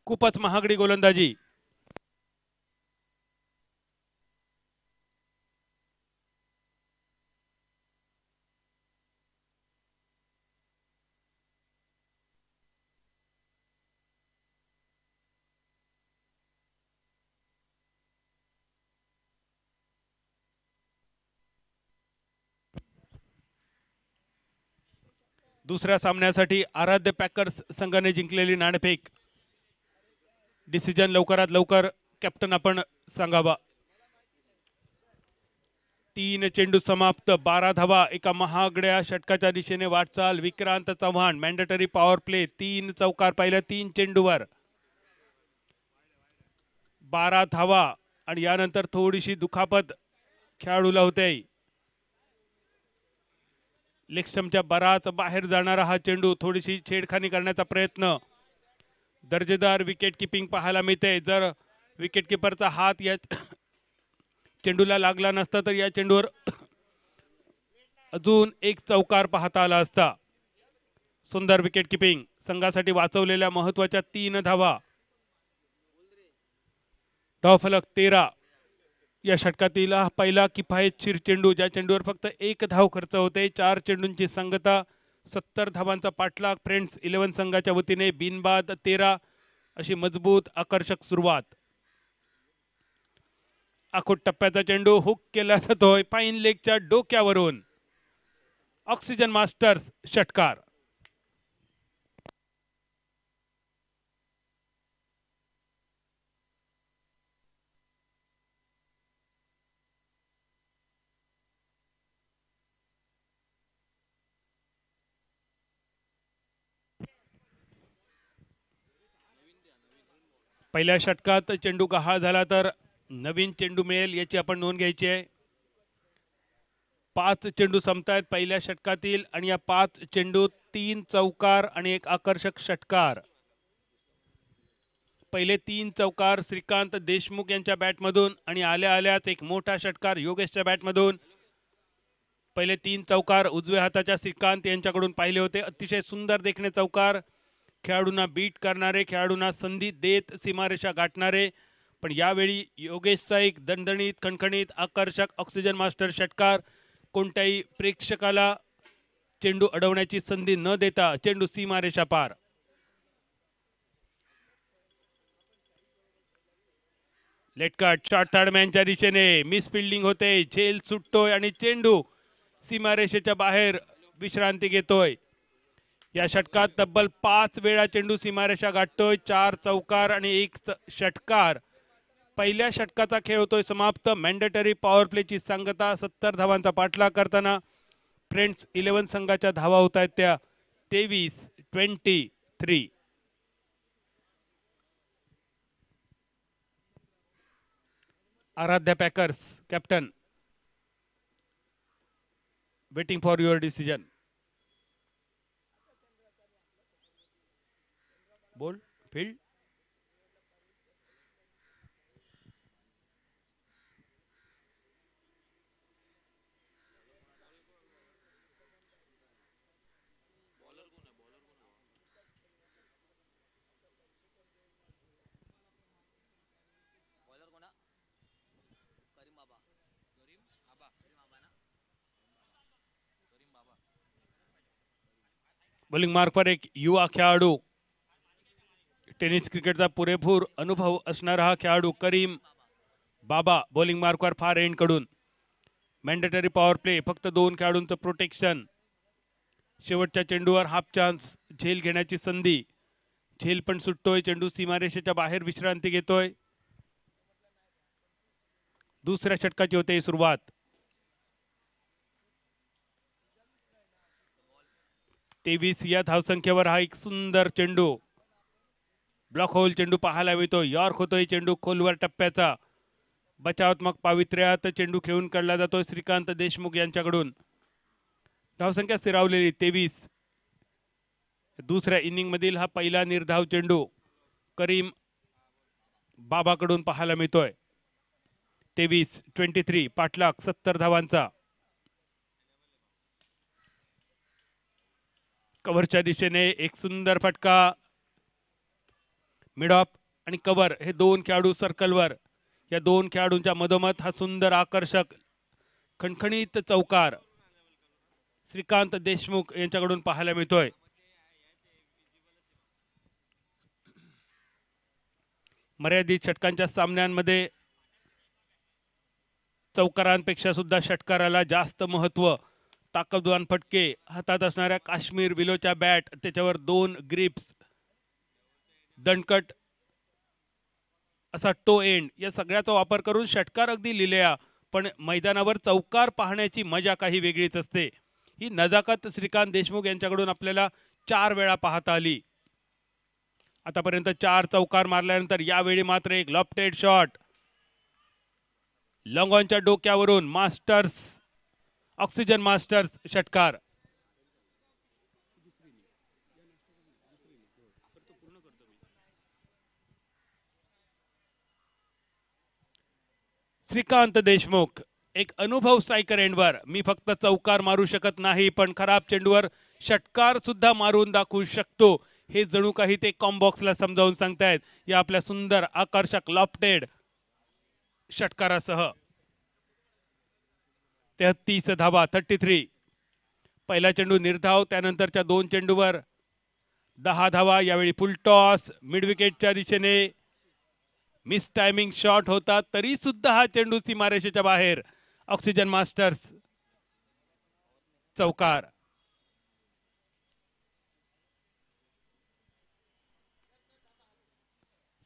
खूपच महागडी गोलंदाजी. दुसऱ्या सामन्यासाठी आराध्य पॅकर्स संघाने जिंकलेली नाणेफेक. डिसिजन लवकरात लवकर कॅप्टन आपण सांगावा. 3 चेंडू समाप्त, 12 धावा. एका महागड्या षटकाच्या दिशेने वाटचाल. Vikrant Chavan mandatory power play, 3 चौकार पहिल्या 3 चेंडूवर, 12 धावा. आणि यानंतर थोडीशी दुखापत खेळाडूला होते. लेगस्टंपच्या बराच बाहेर जाणारा हा चेंडू, थोडीशी छेडखानी करण्याचा प्रयत्न. दर्जेदार विकेट किपिंग पाहायला मिळते. जर विकेट किपरचा हात या चेंडूला लागला नसता तर या चेंडूवर अजून एक चौकार पाहता आला असता. सुंदर विकेट किपिंग, संघासाठी वाचवलेल्या महत्वाच्या 3 धावा. धावफलक 13. या षटकातील पहिला किफायतशीर चेंडू, ज्या चेंडूवर फक्त 1 धाव खर्च होते. 4 चेंडूंची संगता, 70 धावांचा पाठलाग. फ्रेंड्स 11 संघाच्या वतीने बिनबाद 13 अशी मजबूत आकर्षक सुरुवात. आखूट टप्प्याचा चेंडू हुक केला जातोय फाईन लेगच्या डोक्यावरून. ऑक्सिजन मास्टर्स षटकार. पहिल्या षटकात चेंडू गहाळ झाला तर नवीन चेंडू मिळेल याची आपण नोंद घ्यायची आहे. 5 चेंडू संपतायत पहिल्या षटकातील आणि या 5 चेंडूत 3 चौकार आणि एक आकर्षक षटकार. पहिले 3 चौकार श्रीकांत देशमुख यांच्या बॅटमधून आणि आल्या आल्याच एक मोठा षटकार योगेशच्या बॅटमधून. पहिले 3 चौकार उजव्या हाताच्या श्रीकांत यांच्याकडून पाहिले होते. अतिशय सुंदर देखणे चौकार, खेळाडूंना बीट करणारे, खेळाडूंना संधी देत सीमारेषा गाठणारे. पण यावेळी योगेशचा एक दणदणीत खणखणीत आकर्षक ऑक्सिजन मास्टर षटकार. कोणत्याही प्रेक्षकाला चेंडू अडवण्याची संधी न देता चेंडू सीमारेषा पार. लेटकट शॉट थर्डमॅनच्या दिशेने मिस फिल्डिंग होते, झेल सुटतोय आणि चेंडू सीमारेषेच्या बाहेर विश्रांती घेतोय. या षटकात तब्बल 5 वेळा चेंडू सीमारेषा गाठतोय. 4 चौकार आणि 1 षटकार. पहिल्या षटकाचा खेळ होतोय समाप्त. मॅन्डेटरी पॉवर प्लेची सांगता. 70 धावांचा पाठलाग करताना फ्रेंड्स 11 संघाच्या धावा होत आहेत त्या 23-23. Aaradhya packers captain, waiting for your decision. Bowl field. Bowling मार्कवर एक युवा खेळाडू, टेनिस क्रिकेटचा पुरेपूर अनुभव असणारा हा खेळाडू करीम बाबा. बॉलिंग मार्कवर फार एंड कडून. मॅन्डेटरी पॉवर प्ले, फक्त 2 खेळाडूंचं प्रोटेक्शन. शेवटच्या चेंडूवर हाफ चान्स, झेल घेण्याची संधी. झेल पण सुटतोय, चेंडू सीमारेषेच्या बाहेर विश्रांती घेतोय. दुसऱ्या षटकाची होते सुरुवात. तेवीस या धावसंख्येवर हा एक सुंदर चेंडू, ब्लॉक होल चेंडू पाहायला मिळतो. यॉर्क होतोय चेंडू खोलवर टप्प्याचा. बचावात्मक पावित्र्यात चेंडू खेळून काढला जातोय श्रीकांत देशमुख यांच्याकडून. धावसंख्या स्थिरावलेली 23. दुसऱ्या इनिंग मधील हा पहिला निर्धाव चेंडू करीम बाबाकडून पाहायला मिळतोय. 23-23 पाठलाग 70 धावांचा. कव्हरच्या दिशेने एक सुंदर फटका. मिड ऑफ आणि कव्हर हे 2 खेळाडू सर्कलवर. या 2 खेळाडूंच्या मधोमध हा सुंदर आकर्षक खणखणीत चौकार श्रीकांत देशमुख यांच्याकडून पाहायला मिळतोय. मर्यादित षटकांच्या सामन्यांमध्ये चौकारांपेक्षा सुद्धा षटकाराला जास्त महत्व. ताकदवान फटके, हातात असणाऱ्या काश्मीर विलोच्या बॅट, त्याच्यावर 2 ग्रिप्स, दणकट असा टो एंड या सगळ्याचा वापर करून षटकार अगदी लिहिल्या, पण मैदानावर चौकार पाहण्याची मजा काही वेगळीच असते. ही नजाकत श्रीकांत देशमुख यांच्याकडून आपल्याला 4 वेळा पाहता आली. आतापर्यंत 4 चौकार मारल्यानंतर यावेळी मात्र एक लॉफ्टेड शॉट लॉंगॉनच्या डोक्यावरून मास्टर्स ऑक्सिजन मास्टर्स षटकार. श्रीकांत देशमुख एक अनुभव स्ट्रायकर एंडवर. मी फक्त चौकार मारू शकत नाही, पण खराब चेंडूवर षटकार सुद्धा मारून दाखवू शकतो, हे जणू काही ते कॉम्बॉक्सला समजावून सांगतायत या आपल्या सुंदर आकर्षक लॉफ्टेड षटकारासह. 33 धावा 33. पहिला चेंडू निर्धाव, त्यानंतरच्या 2 चेंडूवर 10 धावा. यावेळी फुल टॉस मिड विकेटच्या दिशेने. मिस टायमिंग शॉट होता तरी सुद्धा हा चेंडू सीमारेषेच्या बाहेर. ऑक्सिजन मास्टर्स चौकार.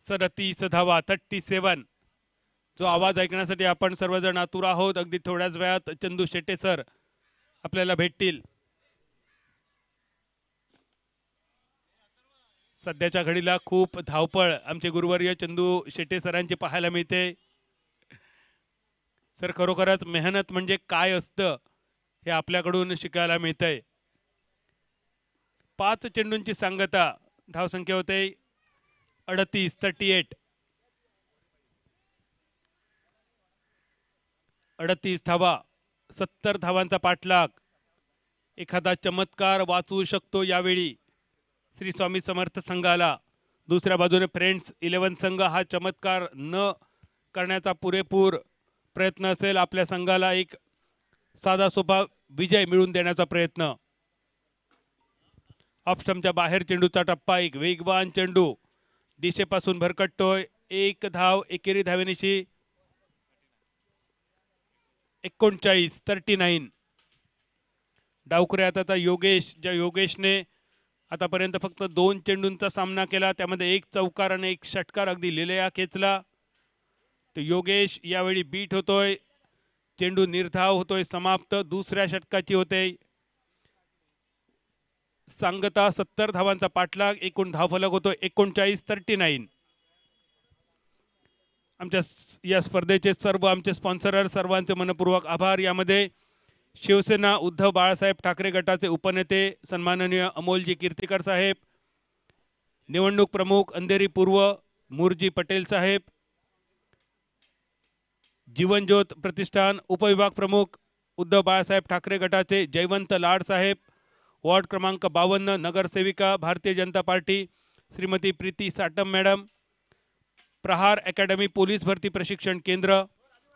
सदतीस धावा 37. जो आवाज ऐकण्यासाठी आपण सर्वजण आतुर आहोत. अगदी थोड्याच वेळात चंदू शेटे सर आपल्याला भेटतील. सध्याच्या घडीला खूप धावपळ आमचे गुरुवर्य चंदू शेटे सरांची पाहायला मिळते. सर खरोखरच मेहनत म्हणजे काय असतं हे आपल्याकडून शिकायला मिळतंय. 5 चेंडूंची सांगता. धावसंख्या होते 38. 38 धावा 70 धावांचा पाठलाग. एखादा चमत्कार वाचवू शकतो यावेळी श्री स्वामी समर्थ संघाला. दुसऱ्या बाजूने फ्रेंड्स 11 संघ हा चमत्कार न करण्याचा पुरेपूर प्रयत्न असेल. आपल्या संघाला एक साधा सोपा विजय मिळवून देण्याचा प्रयत्न. ऑफस्टंपच्या बाहेर चेंडूचा टप्पा. एक वेगवान चेंडू दिशेपासून भरकटतोय. 1 धाव एकेरी धावेनिशी 39. डावखुऱ्या हाताचा योगेश, ज्या योगेशने आतापर्यंत फक्त 2 चेंडूंचा सामना केला, त्यामध्ये 1 चौकार आणि 1 षटकार अगदी लिहिलेला खेचला. तो योगेश यावेळी बीट होतोय. चेंडू निर्धाव होतोय. समाप्त. दुसऱ्या षटकाची होते सांगता. 70 धावांचा पाठलाग. एकूण धावफलक होतो 39. आमच्या या स्पर्धेचे सर्व आमचे स्पॉन्सरर सर्वांचे मनपूर्वक आभार. यामध्ये शिवसेना उद्धव बाळासाहेब ठाकरे गटाचे उपनेते सन्माननीय अमोलजी कीर्तिकर साहेब, निवडणूक प्रमुख अंधेरी पूर्व मुरजी पटेल साहेब, जीवनज्योत प्रतिष्ठान उपविभाग प्रमुख उद्धव बाळासाहेब ठाकरे गटाचे जयवंत लाड साहेब, वॉर्ड क्रमांक 52 नगरसेविका Bharatiya Janata Party Shrimati Preeti Satam madam, Prahar academy police भरती प्रशिक्षण केंद्र,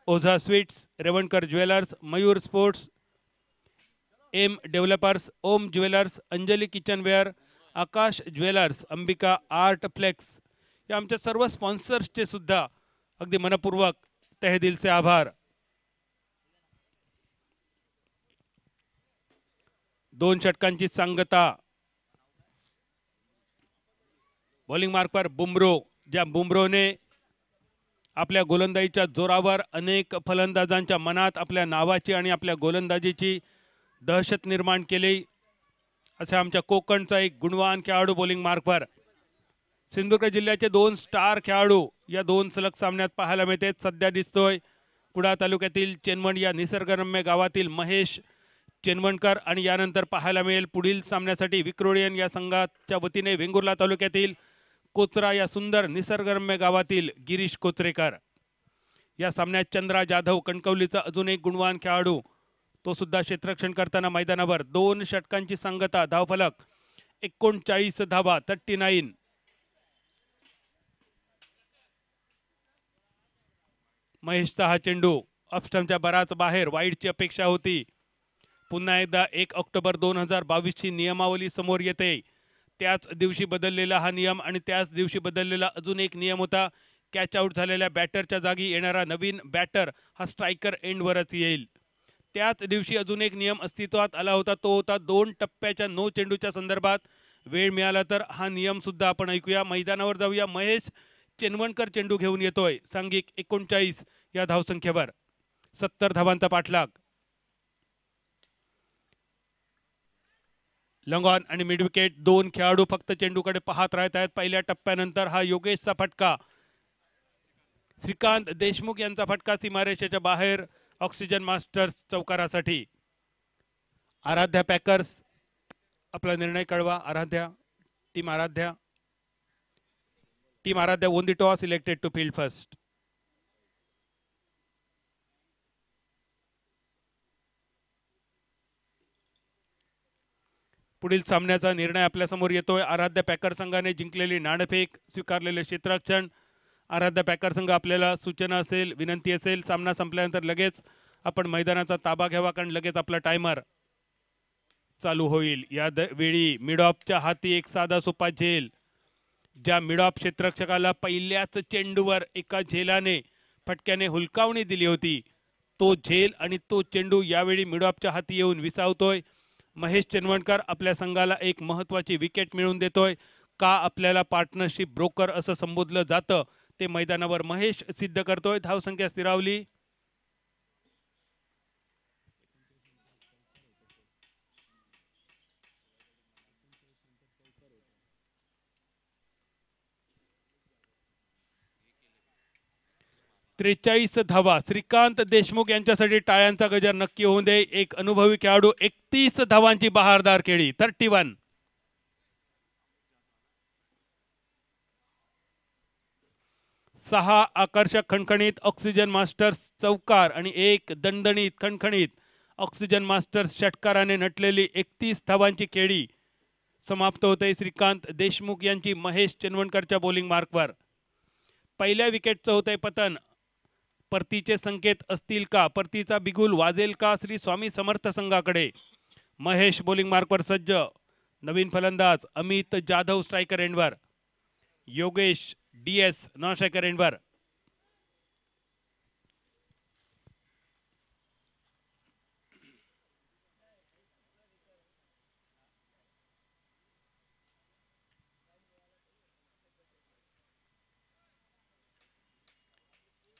Ojha sweets, Revankar jewellers, Mayur sports, M developers, Om jewellers, Anjali kitchenware, Akash jewellers, Ambika art flex या आमच्या सर्व स्पॉन्सर्सचे सुद्धा अगदी मनपूर्वक तहे से आभार. 2 षटकांची सांगता. बॉलिंग मार्क पर बुमरो, ज्या बुमरोने आपल्या गोलंदाजीच्या जोरावर अनेक फलंदाजांच्या मनात आपल्या नावाची आणि आपल्या गोलंदाजीची दहशत निर्माण केली. असे आमच्या कोकणचा एक गुणवान खेळाडू बॉलिंग मार्कवर. सिंधुदुर्ग जिल्ह्याचे 2 स्टार खेळाडू या 2 सलग सामन्यात पाहायला मिळते. सध्या दिसतोय कुडा तालुक्यातील चेनवण या निसर्गरम्य गावातील महेश चेनवणकर आणि यानंतर पाहायला मिळेल पुढील सामन्यासाठी विक्रोळियन या संघाच्या वतीने वेंगुर्ला तालुक्यातील कोचरा या सुंदर निसर्गरम्य गावातील गिरीश कोचरेकर. या सामन्यात चंद्रा जाधव कणकवलीचा अजून एक गुणवान खेळाडू, तो सुद्धा क्षेत्ररक्षण करताना मैदानावर. 2 षटकांची सांगता. धावफलक 39 धावा 39. महेशचा हा चेंडू ऑफस्टंपच्या बराच बाहेर. वाईडची अपेक्षा होती. पुन्हा एकदा 1 ऑक्टोबर 2022 ची नियमावली समोर येते. त्याच दिवशी बदललेला हा नियम आणि त्याच दिवशी बदललेला अजून एक नियम होता. कॅच आउट झालेल्या बॅटरच्या जागी येणारा नवीन बॅटर हा स्ट्रायकर एंडवरच येईल. त्याच दिवशी अजून एक नियम अस्तित्वात आला होता, तो होता 2 टप्प्याच्या नो चेंडूच्या संदर्भात. वेळ मिळाला तर हा नियम सुद्धा आपण ऐकूया. मैदानावर जाऊया. महेश चेनवणकर चेंडू घेऊन येतोय सांघिक 39 या धावसंख्येवर. 70 धावांचा पाठलाग. लॉंग ऑन आणि मिड विकेट. दोन खेळाडू फक्त चेंडूकडे पाहत राहत आहेत. पहिल्या टप्प्यानंतर हा योगेशचा फटका, श्रीकांत देशमुख यांचा फटका सीमारेषेच्या बाहेर. ऑक्सिजन मास्टर्स चौकारासाठी. आराध्या पॅकर्स आपला निर्णय कळवा. Aaradhya team Aaradhya won the toss, elected to field first. पुढील सामन्याचा निर्णय आपल्या समोर येतोय. आराध्या पॅकर संघाने जिंकलेली नाणेफेक, स्वीकारलेले क्षेत्ररक्षण. आराध्या पॅकर संघ आपल्याला सूचना असेल, विनंती असेल, सामना संपल्यानंतर लगेच आपण मैदानाचा ताबा घ्यावा, कारण लगेच आपला टायमर चालू होईल. या वेळी मिड ऑफच्या हाती एक साधा सोपा झेल. ज्या मिड ऑफ क्षेत्ररक्षकाला पहिल्याच चेंडूवर एका झेलाने फटक्याने हुलकावणी दिली होती, तो झेल आणि तो चेंडू यावेळी मिड ऑफच्या हाती येऊन विसावतोय. महेश चेनवणकर आपल्या संघाला एक महत्त्वाची विकेट मिळवून देतोय. का आपल्याला पार्टनरशिप ब्रोकर असं संबोधलं जातं ते मैदानावर महेश सिद्ध करतोय. धावसंख्या स्थिरावली. त्रेचाळीस धावा. श्रीकांत देशमुख यांच्यासाठी टाळ्यांचा गजर नक्की होऊ दे. एक अनुभवी खेळाडू 31 धावांची बहारदार खेळी. 31. सहा आकर्षक खणखणीत ऑक्सिजन मास्टर्स चौकार आणि एक दणदणीत खणखणीत ऑक्सिजन मास्टर्स षटकाराने नटलेली 31 धावांची खेळी समाप्त होते. श्रीकांत देशमुख यांची महेश चेनवणकरच्या बॉलिंग मार्कवर. पहिल्या विकेटचं होतंय पतन. परतीचे संकेत असतील का? परतीचा बिगुल वाजेल का श्री स्वामी समर्थ संघाकडे? महेश बॉलिंग मार्कवर सज्ज. नवीन फलंदाज अमित जाधव स्ट्रायकर एंडवर. योगेश DS नॉन स्ट्रायकर एंडवर.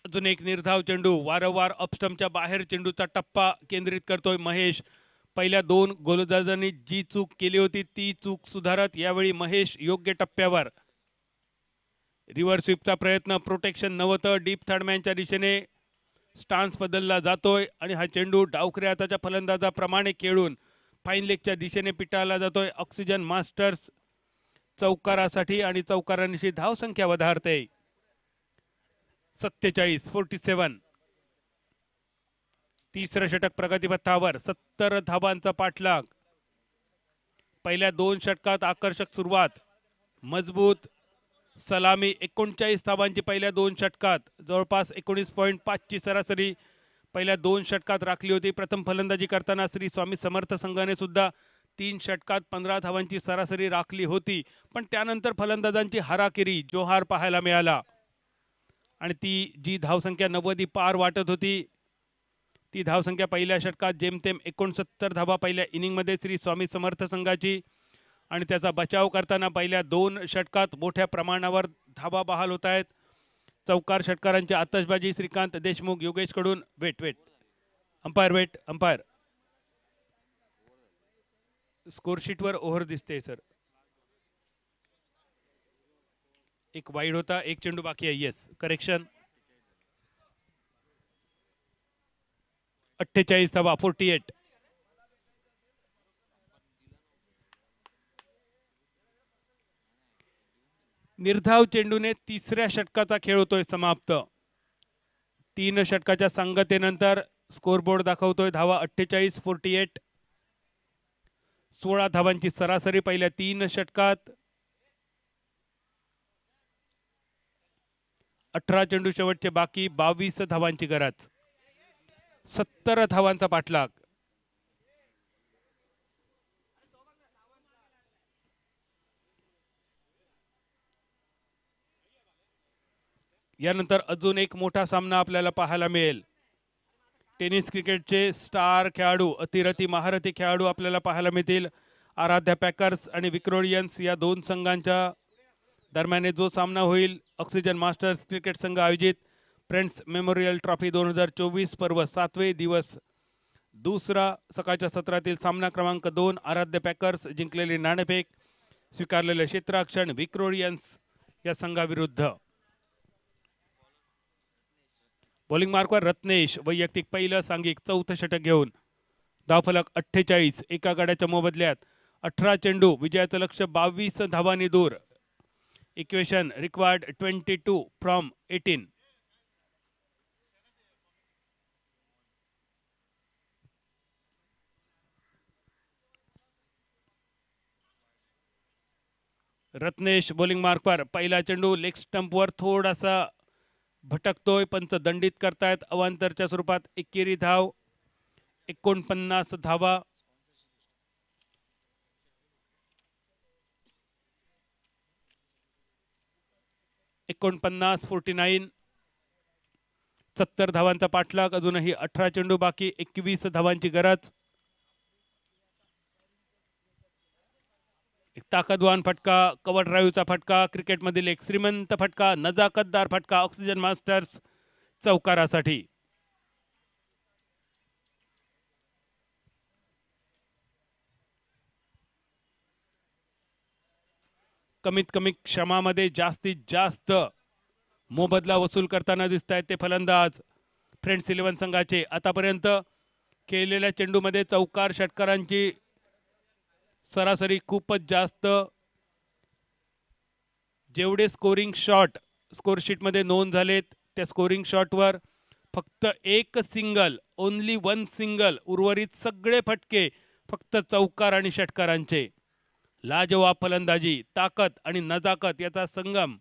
अजून एक निर्धाव चेंडू. वारंवार अपस्टंपच्या बाहेर चेंडूचा टप्पा केंद्रित करतोय महेश. पहिल्या दोन गोलंदाजांनी जी चूक केली होती ती चूक सुधारत यावेळी महेश योग्य टप्प्यावर. रिव्हर्स स्वीपचा प्रयत्न. प्रोटेक्शन नव्हतं. डीप थर्डमॅनच्या दिशेने स्टान्स बदलला जातोय आणि हा चेंडू डावखऱ्या हाताच्या फलंदाजाप्रमाणे खेळून फाईन लेगच्या दिशेने पिटाळला जातोय. ऑक्सिजन मास्टर्स चौकारासाठी आणि चौकारांशी धावसंख्या वधारते. 47. तिसरं षटक प्रगतीपथावर. 70 धावांचा पाठलाग. पहिल्या दोन षटकात आकर्षक सुरुवात. मजबूत सलामी. 39 धावांची पहिल्या दोन षटकात. जवळपास 19.5 ची सरासरी पहिल्या दोन षटकात राखली होती. प्रथम फलंदाजी करताना श्री स्वामी समर्थ संघाने सुद्धा 3 षटकात 15 धावांची सरासरी राखली होती, पण त्यानंतर फलंदाजांची हाराकिरी जोहार पाहायला मिळाला आणि ती जी धावसंख्या 90 पार वाटत होती ती धावसंख्या पहिल्या षटकात जेमतेम 69 धावा पहिल्या इनिंगमध्ये श्री स्वामी समर्थ संघाची आणि त्याचा बचाव करताना पहिल्या दोन षटकात मोठ्या प्रमाणावर धावा बहाल होत आहेत. चौकार षटकारांची आतषबाजी. श्रीकांत देशमुख योगेश कडून. वेट अंपायर स्कोरशीटवर ओव्हर दिसते सर. एक वाईड होता, एक चेंडू बाकी आहे. Yes, correction. 48 धावा. 48. निर्धाव चेंडूने तिसऱ्या षटकाचा खेळ होतोय समाप्त. 3 षटकाच्या सांगतेनंतर स्कोरबोर्ड दाखवतोय धावा 48. 48. 16 धावांची सरासरी पहिल्या 3 षटकात. 18 चेंडू शेवटचे बाकी. 22 धावांची गरज. 70 धावांचा पाठलाग. यानंतर अजून एक मोठा सामना आपल्याला पाहायला मिळेल. टेनिस क्रिकेटचे स्टार खेळाडू, अतिरथी महारथी खेळाडू आपल्याला पाहायला मिळतील. आराध्या पॅकर्स आणि विक्रोडियन्स या दोन संघांच्या दरम्यान जो सामना होईल ऑक्सिजन मास्टर्स क्रिकेट संघ आयोजित फ्रेंड्स मेमोरियल ट्रॉफी 2024 पर्व 7वे दिवस दुसरा सकाळच्या सत्रातील सामना क्रमांक 2 आराध्य पॅकर्स जिंकलेले नाणेफेक स्वीकारलेले क्षेत्राक्षण विक्रोरियन्स या संघाविरुद्ध बॉलिंग मार्कवर रत्नेश वैयक्तिक पहिलं सांघिक चौथं षटक घेऊन धावफलक 48 एका गड्याच्या मोबदल्यात 18 चेंडू विजयाचं लक्ष 22 धावांनी दूर equation required 22 from 18 Ratnesh bowling मार्कवर पहिला चेंडू लेग स्टंपवर थोडासा भटकतोय पंच दंडित करतायत अवांतरच्या स्वरूपात एकेरी धाव 49 धावा एकोणपन्नास 49 70 धावांचा पाठलाग अजूनही 18 चेंडू बाकी 21 धावांची गरज एक ताकदवान फटका कव्हर ड्राईव्हचा फटका क्रिकेटमधील एक श्रीमंत फटका नजाकतदार फटका ऑक्सिजन मास्टर्स चौकारासाठी कमीत कमी क्षमामध्ये जास्तीत जास्त मोबदला वसूल करताना दिसत आहेत ते फलंदाज फ्रेंड्स 11 संघाचे आतापर्यंत केलेल्या चेंडूमध्ये चौकार षटकारांची सरासरी खूपच जास्त जेवढे स्कोरिंग शॉट स्कोरशीट मध्ये नोंद झालेत त्या स्कोरिंग शॉटवर फक्त एक सिंगल ओनली वन सिंगल उर्वरित सगळे फटके फक्त चौकार आणि षटकारांचे लाजवाब फलंदाजी ताकद आणि नजाकत याचा संगम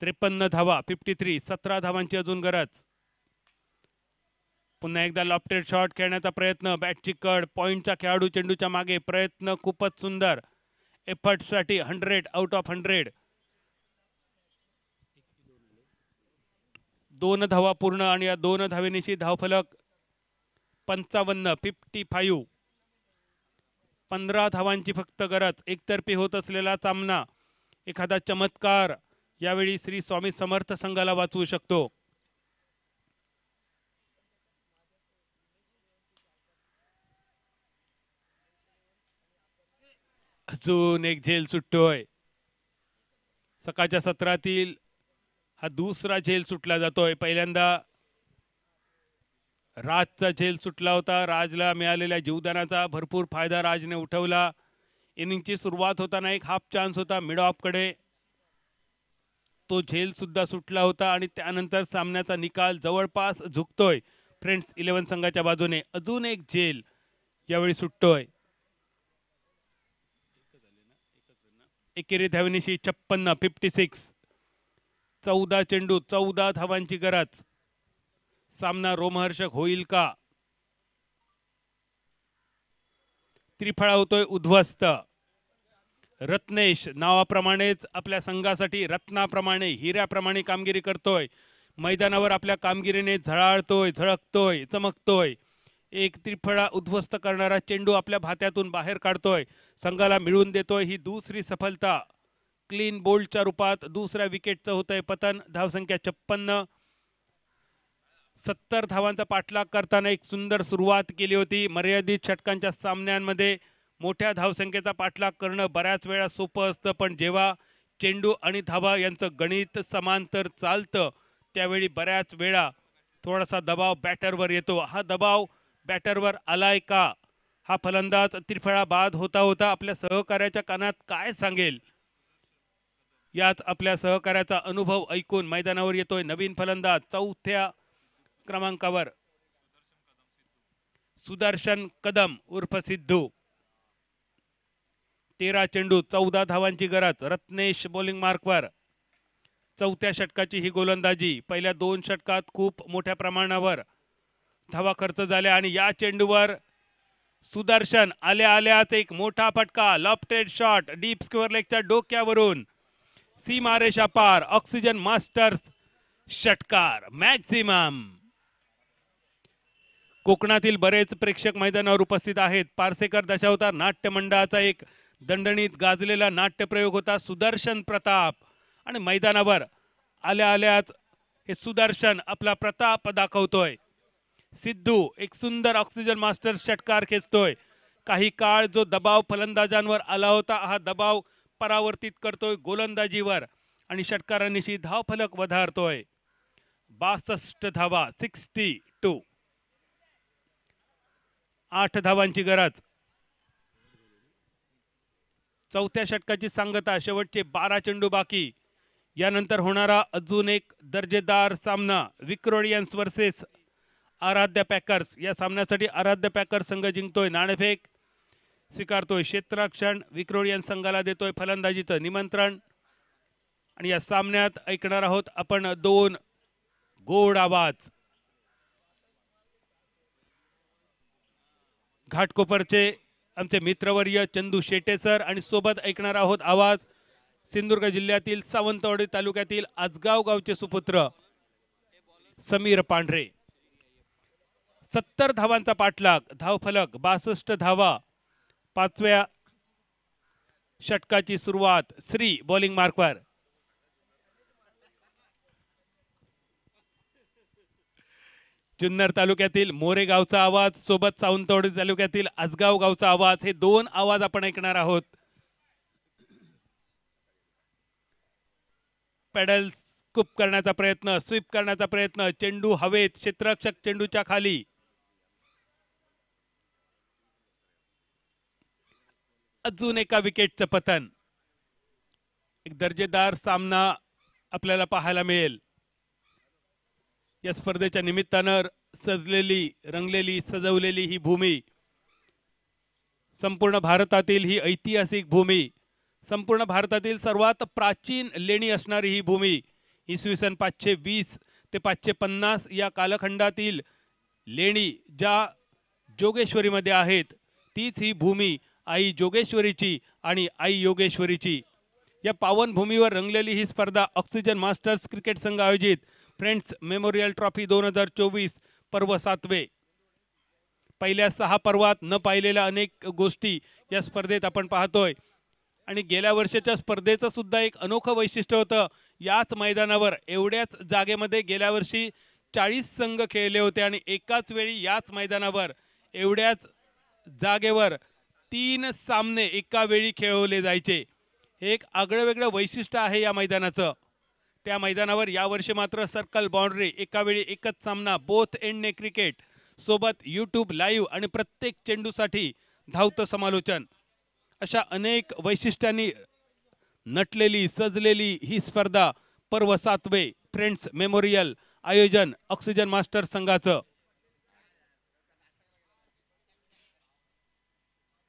53 धावा 53 17 धावांची अजून गरज पुन्हा एकदा लॉफ्टेड शॉट खेळण्याचा प्रयत्न बॅटची कड पॉइंटचा खेळाडू चेंडूच्या मागे प्रयत्न खूपच सुंदर एफर्ट साठी 100 आउट ऑफ 100 2 धावा पूर्ण आणि या 2 धावेनिशी धावफलक 55 55 15 धावांची फक्त गरज एकतर्फी होत असलेला सामना एखादा चमत्कार यावेळी श्री स्वामी समर्थ संघाला वाचवू शकतो अजून एक झेल सुटतोय सकाळच्या सत्रातील हा दुसरा झेल सुटला जातोय पहिल्यांदा राजचा झेल सुटला होता राजला मिळालेल्या जीवदानाचा भरपूर फायदा राजने उठवला इनिंगची सुरुवात होताना एक हाफ चान्स होता मिड ऑफ कडे तो झेल सुद्धा सुटला होता आणि त्यानंतर सामन्याचा निकाल जवळपास झुकतोय फ्रेंड्स 11 संघाच्या बाजूने अजून एक झेल यावेळी सुटतोय एकेरी धावेनिशी 56 56 14 चेंडू 14 धावांची गरज सामना रोमहर्षक होईल का त्रिफळा होतोय उद्ध्वस्त रत्नेश नावाप्रमाणेच आपल्या संघासाठी रत्नाप्रमाणे हिऱ्याप्रमाणे कामगिरी करतोय मैदानावर आपल्या कामगिरीने झळाळतोय झळकतोय चमकतोय एक त्रिफळा उद्ध्वस्त करणारा चेंडू आपल्या भात्यातून बाहेर काढतोय संघाला मिळवून देतोय ही दुसरी सफलता क्लीन बोल्डच्या रूपात दुसऱ्या विकेटचं होतंय पतन धावसंख्या 56 70 धावांचा पाठलाग करताना एक सुंदर सुरुवात केली होती मर्यादित षटकांच्या सामन्यांमध्ये मोठ्या धावसंख्येचा पाठलाग करणं बऱ्याच वेळा सोपं असतं पण जेव्हा चेंडू आणि धावा यांचं गणित समांतर चालतं त्यावेळी बऱ्याच वेळा थोडासा दबाव बॅटरवर येतो हा दबाव बॅटरवर आलाय का हा फलंदाज त्रिफळा बाद होता होता आपल्या सहकार्याच्या कानात काय सांगेल याच आपल्या सहकार्याचा अनुभव ऐकून मैदानावर येतोय नवीन फलंदाज चौथ्या क्रमांकावर सुदर्शन कदम उर्फ सिद्धू 13 चेंडू 14 धावांची गरज रत्नेश बॉलिंग मार्कवर चौथ्या षटकाची ही गोलंदाजी पहिल्या 2 षटकात खूप मोठ्या प्रमाणावर धावा खर्च झाल्या आणि या चेंडूवर सुदर्शन आल्या आल्याच एक मोठा फटका लॉफ्टेड शॉट डीप स्क्वेअर लेगच्या डोक्यावरून सीमारेषा पार ऑक्सिजन मास्टर्स षटकार मॅक्झिमम कोकणातील बरेच प्रेक्षक मैदानावर उपस्थित आहेत पारसेकर दशावतार नाट्य मंडळाचा एक दणदणीत गाजलेला नाट्यप्रयोग होता सुदर्शन प्रताप आणि मैदानावर आल्या आल्याच हे सुदर्शन आपला प्रताप दाखवतोय. सिद्धू एक सुंदर ऑक्सिजन मास्टर षटकार खेचतोय. काही काळ जो दबाव फलंदाजांवर आला होता हा दबाव परावर्तित करतोय गोलंदाजीवर आणि षटकारांनिशी धावफलक वधारतोय. 62 धावा 62. 8 धावांची गरज. चौथ्या षटकाची सांगता शेवटचे 12 चेंडू बाकी. यानंतर होणारा अजून एक दर्जेदार सामना विक्रोडियन्स वर्सेस आराध्य पॅकर्स. या सामन्यासाठी आराध्य पॅकर्स संघ जिंकतोय. नाणेफेक स्वीकारतोय. क्षेत्ररक्षण विक्रोडियन्स संघाला देतोय फलंदाजीचं निमंत्रण. आणि या सामन्यात ऐकणार आहोत आपण दोन गोड आवाज. घाटकोपरचे आमचे मित्रवर्य चंदू शेटे सर आणि सोबत ऐकणार आहोत आवाज सिंधुदुर्ग जिल्ह्यातील सावंतवाडी तालुक्यातील आजगाव गावचे सुपुत्र समीर पांढरे. 70 धावांचा पाठलाग. धावफलक 62 धावा. 5व्या षटकाची सुरुवात श्री बॉलिंग मार्कवर. जुन्नर तालुक्यातील मोरे गावचा आवाज सोबत सावंतवाडी तालुक्यातील आजगाव गावचा आवाज हे दोन आवाज आपण ऐकणार आहोत. पेडल स्कूप करण्याचा प्रयत्न, स्वीप करण्याचा प्रयत्न, चेंडू हवेत, क्षेत्ररक्षक चेंडूच्या खाली. अजून एका विकेटचं पतन. एक दर्जेदार सामना आपल्याला पाहायला मिळेल. या स्पर्धेच्या निमित्तानं सजलेली, रंगलेली, सजवलेली ही भूमी, संपूर्ण भारतातील ही ऐतिहासिक भूमी, संपूर्ण भारतातील सर्वात प्राचीन लेणी असणारी ही भूमी, इसवी सन 520 ते 550 या कालखंडातील लेणी ज्या जोगेश्वरीमध्ये आहेत तीच ही भूमी आई जोगेश्वरीची आणि आई योगेश्वरीची. या पावन भूमीवर रंगलेली ही स्पर्धा ऑक्सिजन मास्टर्स क्रिकेट संघ आयोजित फ्रेंड्स मेमोरियल ट्रॉफी 2024 पर्व 7वे. पहिल्या 6 पर्वात न पाहिलेल्या अनेक गोष्टी या स्पर्धेत आपण पाहतोय. आणि गेल्या वर्षाच्या स्पर्धेचं सुद्धा एक अनोखं वैशिष्ट्य होतं. याच मैदानावर एवढ्याच जागेमध्ये गेल्या वर्षी 40 संघ खेळले होते आणि एकाच वेळी याच मैदानावर एवढ्याच जागेवर 3 सामने एका वेळी खेळवले जायचे. हे एक आगळंवेगळं वैशिष्ट्य आहे या मैदानाचं. त्या मैदानावर यावर्षी मात्र सर्कल बाउंड्री, एका वेळी एकच सामना, बोथ एंडने क्रिकेट, सोबत यूट्यूब लाईव्ह आणि प्रत्येक चेंडूसाठी धावतं समालोचन, अशा अनेक वैशिष्ट्यांनी नटलेली सजलेली ही स्पर्धा पर्व 7वे फ्रेंड्स मेमोरियल आयोजन ऑक्सिजन मास्टर संघाचं.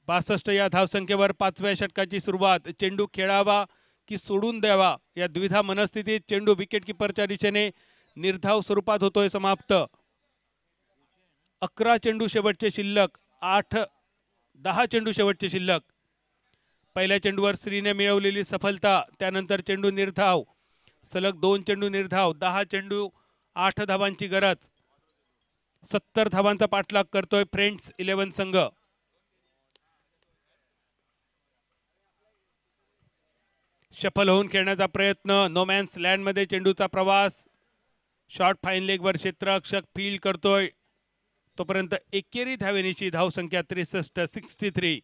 62 या धावसंख्येवर 5व्या षटकाची सुरुवात. चेंडू खेळावा की सोडून द्यावा या द्विधा मनस्थितीत चेंडू विकेट किपरच्या दिशेने निर्धाव स्वरूपात होतोय समाप्त. 11 चेंडू शेवटचे शिल्लक, 10 चेंडू शेवटचे शिल्लक. पहिल्या चेंडूवर श्रीने मिळवलेली सफलता, त्यानंतर चेंडू निर्धाव, सलग 2 चेंडू निर्धाव, 10 चेंडू 8 धावांची गरज. 70 धावांचा पाठलाग करतोय फ्रेंड्स 11 संघ. शफल होऊन खेळण्याचा प्रयत्न, नोमॅन्स लँड मध्ये चेंडूचा प्रवास, शॉर्ट फाईन लेग वर क्षेत्ररक्षक फील्ड करतोय. तोपर्यंत एकेरी धावेनीची धावसंख्या 63.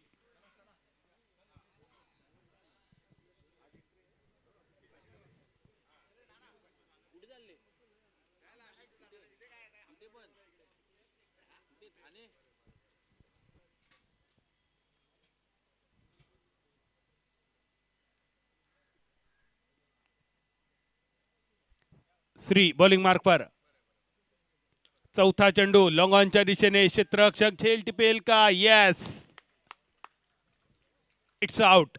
श्री बॉलिंग मार्कवर. चौथा चेंडू लॉंग ऑनच्या दिशेने, क्षेत्ररक्षक झेल टिपेल का? Yes, it's out.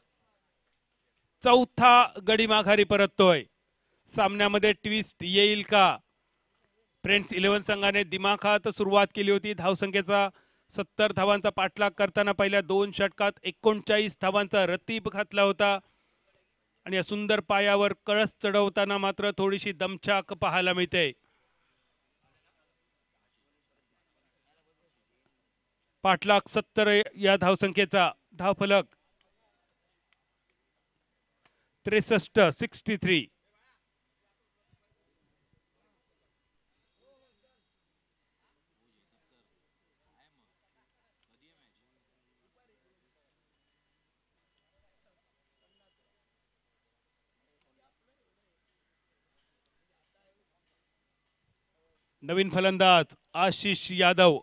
चौथा गडी माघारी परततोय. सामन्यामध्ये ट्विस्ट येईल का? फ्रेंड्स 11 संघाने दिमाखात सुरुवात केली होती. धावसंख्येचा 70 धावांचा पाठलाग करताना पहिल्या 2 षटकात 39 धावांचा रतीब घातला होता आणि या सुंदर पायावर कळस चढवताना मात्र थोडीशी दमछाक पाहायला मिळते. पाठलाग 70 या धावसंख्येचा. धावफलक 63. नवीन फलंदाज आशिष यादव.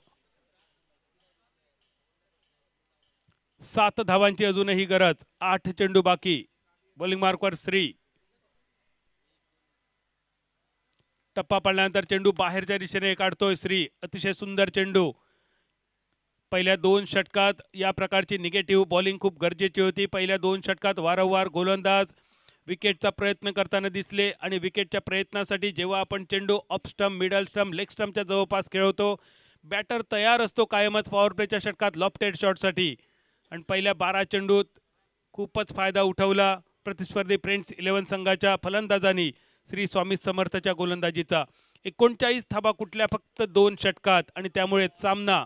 7 धावांची अजूनही गरज. 8 चेंडू बाकी. बॉलिंग मार्कवर श्री. टप्पा पडल्यानंतर चेंडू बाहेरच्या दिशेने काढतोय श्री. अतिशय सुंदर चेंडू. पहिल्या 2 षटकात या प्रकारची निगेटिव्ह बॉलिंग खूप गरजेची होती. पहिल्या 2 षटकात वारंवार गोलंदाज विकेटचा प्रयत्न करताना दिसले आणि विकेटच्या प्रयत्नासाठी जेव्हा आपण चेंडू off stump, middle stump, leg स्टंपच्या जवळपास खेळवतो, बॅटर तयार असतो कायमच पॉवर प्लेच्या षटकात लॉफ्टेड शॉटसाठी. आणि पहिल्या 12 चेंडूत खूपच फायदा उठवला प्रतिस्पर्धी फ्रेंड्स 11 संघाच्या फलंदाजांनी श्री स्वामी समर्थच्या गोलंदाजीचा. 39 धावा कुठल्या फक्त 2 षटकात आणि त्यामुळे सामना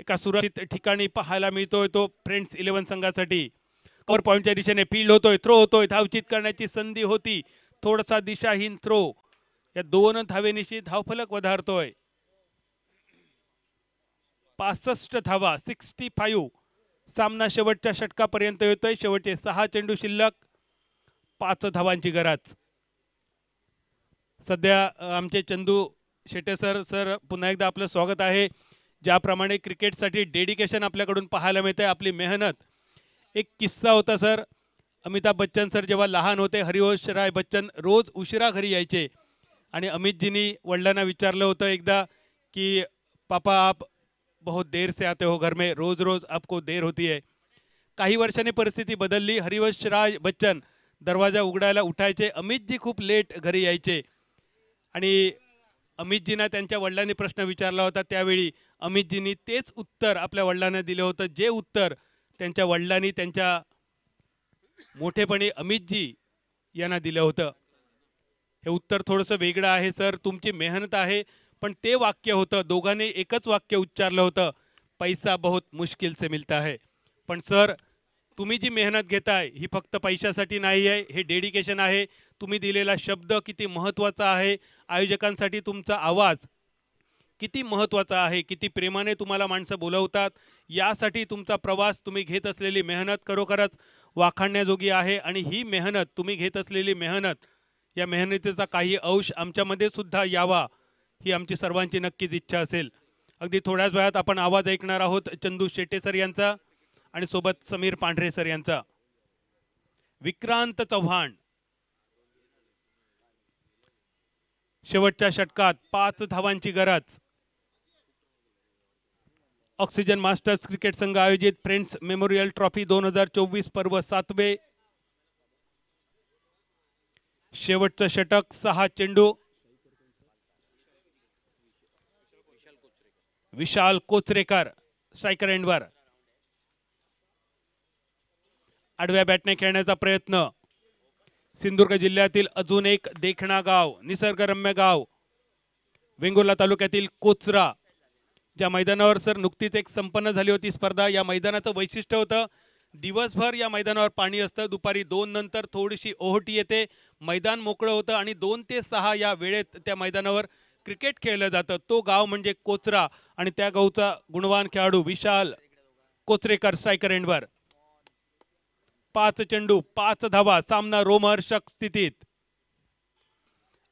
एका सुरक्षित ठिकाणी पाहायला मिळतोय तो फ्रेंड्स 11 संघासाठी. कव्हर पॉइंटच्या दिशेने फील्ड होतोय, थ्रो होतोय, धावचित करण्याची संधी होती, थोडासा दिशाहीन थ्रो. या 2 धावेनिशी धावफलक वधारतोय. 65 धावा, 65. सामना शेवटच्या षटकापर्यंत येतोय. शेवटचे 6 चेंडू शिल्लक, 5 धावांची गरज. सध्या आमचे चंदू शेटे सर पुन्हा एकदा आपलं स्वागत आहे. ज्याप्रमाणे क्रिकेटसाठी डेडिकेशन आपल्याकडून पाहायला मिळते, आपली मेहनत. एक किस्सा होता सर. अमिताभ बच्चन सर जेव्हा लहान होते, हरिवंश राय बच्चन रोज उशिरा घरी यायचे आणि अमितजींनी वडिलांना विचारलं होतं एकदा की पापा आप बहुत देर से आते हो घर में, रोज रोज आपको देर होती है. काही वर्षांनी परिस्थिती बदलली. हरिवंश राय बच्चन दरवाजा उघडायला उठायचे, अमितजी खूप लेट घरी यायचे आणि अमितजींना त्यांच्या वडिलांनी प्रश्न विचारला होता. त्यावेळी अमितजींनी तेच उत्तर आपल्या वडिलांना दिलं होतं, जे उत्तर त्यांच्या वडिलांनी त्यांच्या मोठेपणी अमितजी यांना दिलं होतं. हे उत्तर थोडंसं वेगळं आहे सर. तुमची मेहनत आहे, पण ते वाक्य होतं, दोघांनी एकच वाक्य उच्चारलं होतं, पैसा बहुत मुश्किल से मिलता है. पण सर तुम्ही जी मेहनत घेताय ही फक्त पैशासाठी नाही आहे, हे डेडिकेशन आहे. तुम्ही दिलेला शब्द किती महत्त्वाचा आहे, आयोजकांसाठी तुमचा आवाज किती महत्त्वाचा आहे, किती प्रेमाने तुम्हाला माणसं बोलवतात, यासाठी तुमचा प्रवास, तुम्ही घेत असलेली मेहनत खरोखरच वाखाणण्याजोगी आहे. आणि ही मेहनत, तुम्ही घेत असलेली मेहनत, या मेहनतीचा काही अंश आमच्यामध्ये सुद्धा यावा, ही आमची सर्वांची नक्कीच इच्छा असेल. अगदी थोड्याच वेळात आपण आवाज ऐकणार आहोत चंदू शेटे सर यांचा आणि सोबत समीर पांढरे सर यांचा. विक्रांत चव्हाण. शेवटच्या षटकात 5 धावांची गरज. ऑक्सिजन मास्टर्स क्रिकेट संघ आयोजित फ्रेंड्स मेमोरियल ट्रॉफी 2024 पर्व 7वे. शेवटचं षटक, 6 चेंडू. विशाल कोचरेकर स्ट्रायकर एंडवर. आडव्या बॅटने खेळण्याचा प्रयत्न. सिंधुदुर्ग जिल्ह्यातील अजून एक देखणा गाव, निसर्गरम्य गाव, वेंगुर्ला तालुक्यातील कोचरा, ज्या मैदानावर सर नुकतीच एक संपन्न झाली होती स्पर्धा. या मैदानाचं वैशिष्ट्य होतं, दिवसभर या मैदानावर पाणी असतं, दुपारी 2 नंतर थोडीशी ओहोटी येते, मैदान मोकळं होतं आणि 2 ते 6 या वेळेत त्या मैदानावर क्रिकेट खेळलं जातं. तो गाव म्हणजे कोचरा आणि त्या गावचा गुणवान खेळाडू विशाल कोचरेकर स्ट्रायकर एंडवर. 5 चेंडू, 5 धावा. सामना रोमहर्षक स्थितीत.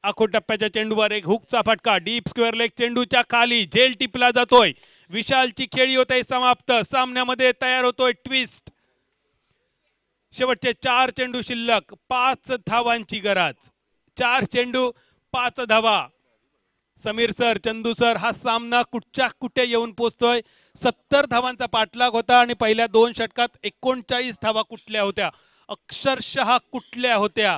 आखो टप्प्याच्या चेंडूवर एक हुकचा फटका, डीप स्क्वेअर लेग, चेंडूच्या खाली झेल टिपला जातोय. विशालची खेळी होते समाप्त. सामन्यामध्ये तयार होतोय ट्विस्ट. शेवटचे 4 चेंडू शिल्लक, 5 धावांची गरज. 4 चेंडू, 5 धावा. समीर सर, चंदू सर, हा सामना कुठच्या कुठे येऊन पोचतोय. 70 धावांचा पाठलाग होता आणि पहिल्या 2 षटकात 39 धावा कुठल्या होत्या, अक्षरशः कुठल्या होत्या.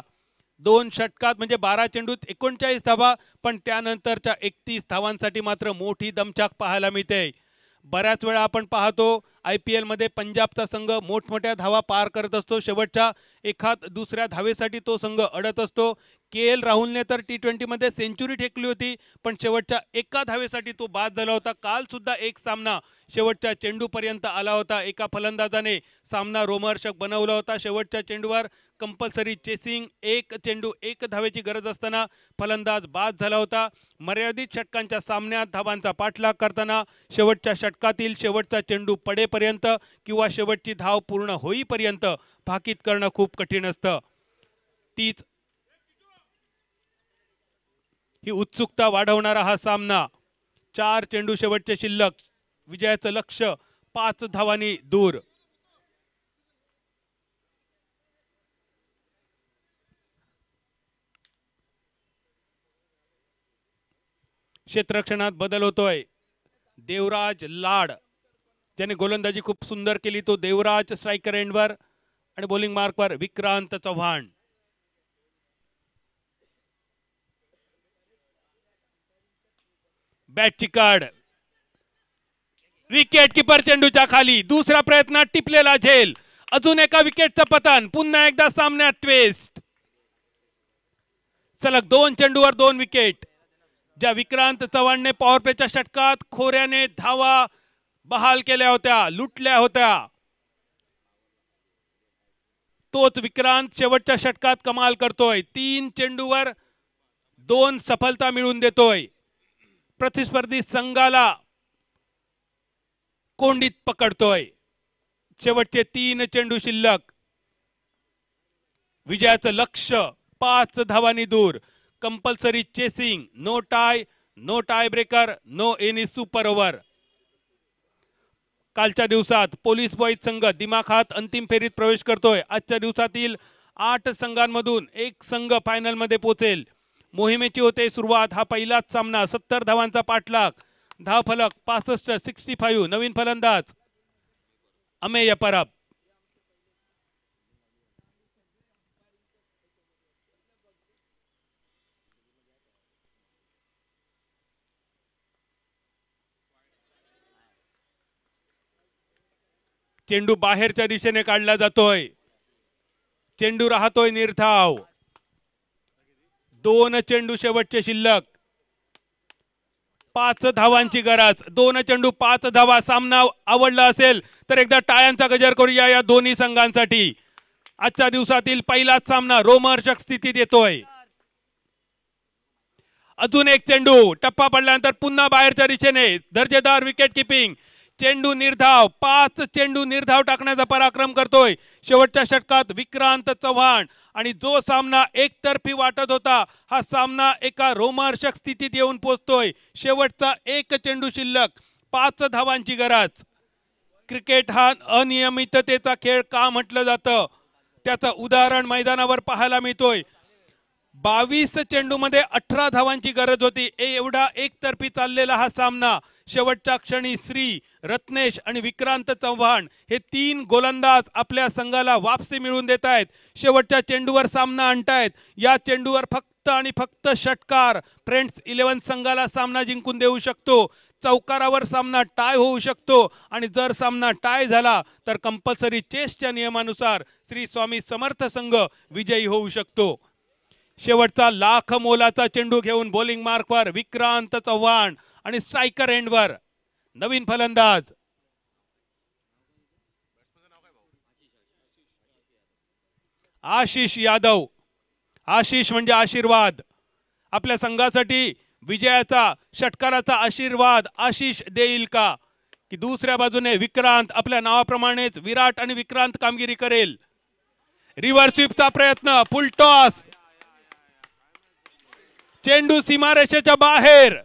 2 षटकात म्हणजे 12 चेंडूत 39 धावा, पण त्यानंतरच्या 31 धावांसाठी मात्र मोठी दमछाक पाहायला मिळते. बऱ्याच वेळा आपण पाहतो IPL मध्ये पंजाबचा संघ मोठमोठ्या धावा पार करत असतो, शेवटच्या एखाद दुसऱ्या धावेसाठी तो संघ अडत असतो. KL राहुलने तर T20 मध्ये सेंचुरी ठेकली होती, पण शेवटच्या एका धावेसाठी तो बाद झाला होता. काल सुद्धा एक सामना शेवटच्या चेंडूपर्यंत आला होता. एका फलंदाजाने सामना रोमहर्षक बनवला होता. शेवटच्या चेंडूवर कंपल्सरी चेसिंग, एक चेंडू एक धावेची गरज असताना फलंदाज बाद झाला होता. मर्यादित षटकांच्या सामन्यात धावांचा पाठलाग करताना शेवटच्या षटकातील शेवटचा चेंडू पडेपर्यंत किंवा शेवटची धाव पूर्ण होईपर्यंत भाकीत करणं खूप कठीण असतं. तीच ही उत्सुकता वाढवणारा हा सामना. 4 चेंडू शेवटचे शिल्लक. विजयाचं लक्ष्य 5 धावांनी दूर. क्षेत्ररक्षणात बदल होतोय. देवराज लाड ज्याने गोलंदाजी खूप सुंदर केली तो देवराज स्ट्रायकर एंडवर आणि बॉलिंग मार्कवर विक्रांत चव्हाण. बॅटची कार्ड. विकेट किपर चेंडूच्या खाली. दुसऱ्या प्रयत्नात टिपलेला झेल. अजून एका विकेटचं पतन. पुन्हा एकदा सामन्यात ट्विस्ट. सलग 2 चेंडूवर 2 विकेट. ज्या विक्रांत चव्हाणने पॉवर प्लेच्या षटकात खोऱ्याने धावा बहाल केल्या होत्या, लुटल्या होत्या, तोच विक्रांत शेवटच्या षटकात कमाल करतोय. 3 चेंडूवर 2 सफलता मिळवून देतोय. प्रतिस्पर्धी संघाला कोंडीत पकडतोय. शेवटचे 3 चेंडू शिल्लक. विजयाचं लक्ष्य 5 धावांनी दूर. Compulsory chasing. No tie breaker, no any super over. कालच्या दिवसात पोलीस बॉईज संघ दिमाखात अंतिम फेरीत प्रवेश करतोय. आजच्या दिवसातील 8 संघांमधून एक संघ फायनल मध्ये पोहोचेल. मोहिमेची होते सुरुवात. हा पहिलाच सामना. 70 धावांचा पाठलाग. धाव फलक 65. नवीन फलंदाज अमेय परब. चेंडू बाहेरच्या दिशेने काढला जातोय. चेंडू राहतोय निर्धाव. 2 चेंडू शेवटचे शिल्लक. 5 धावांची गरज. 2 चेंडू 5 धावा. सामना आवडला असेल तर एकदा टाळ्यांचा गजर करूया या दोन्ही संघांसाठी. आजच्या दिवसातील पहिलाच सामना रोमहर्षक स्थितीत येतोय. अजून एक चेंडू. टप्पा पडल्यानंतर पुन्हा बाहेरच्या दिशेने दर्जेदार विकेट किपिंग. चेंडू निर्धाव. 5 चेंडू निर्धाव टाकण्याचा पराक्रम करतोय शेवटच्या षटकात विक्रांत चव्हाण. आणि जो सामना एकतर्फी वाटत होता हा सामना एका रोमहर्षक स्थितीत येऊन पोहोचतोय. शेवटचा 1 चेंडू शिल्लक. 5 धावांची गरज. क्रिकेट हा अनियमिततेचा खेळ का म्हटलं जातं त्याचं उदाहरण मैदानावर पाहायला मिळतोय. 22 चेंडूमध्ये 18 धावांची गरज होती. एवढा एकतर्फी चाललेला हा सामना शेवटच्या क्षणी श्री, रत्नेश आणि विक्रांत चव्हाण हे 3 गोलंदाज आपल्या संघाला वापसी मिळवून देत आहेत. शेवटच्या चेंडूवर सामना आणतायत. या चेंडूवर फक्त आणि फक्त षटकार फ्रेंड्स 11 संघाला सामना जिंकून देऊ शकतो. चौकारावर सामना टाय होऊ शकतो आणि जर सामना टाय झाला तर कंपल्सरी चेसच्या नियमानुसार श्री स्वामी समर्थ संघ विजयी होऊ शकतो. शेवटचा लाख मोलाचा चेंडू घेऊन बॉलिंग मार्कवर विक्रांत चव्हाण आणि स्ट्रायकर एंडवर नवीन फलंदाज आशिष यादव. आशिष म्हणजे आशीर्वाद. आपल्या संघासाठी विजयाचा षटकाराचा आशीर्वाद आशिष देईल का की दुसऱ्या बाजूने विक्रांत आपल्या नावाप्रमाणेच विराट आणि विक्रांत कामगिरी करेल. रिव्हर्स स्वीपचा प्रयत्न. Full toss. चेंडू सीमारेषेच्या बाहेर.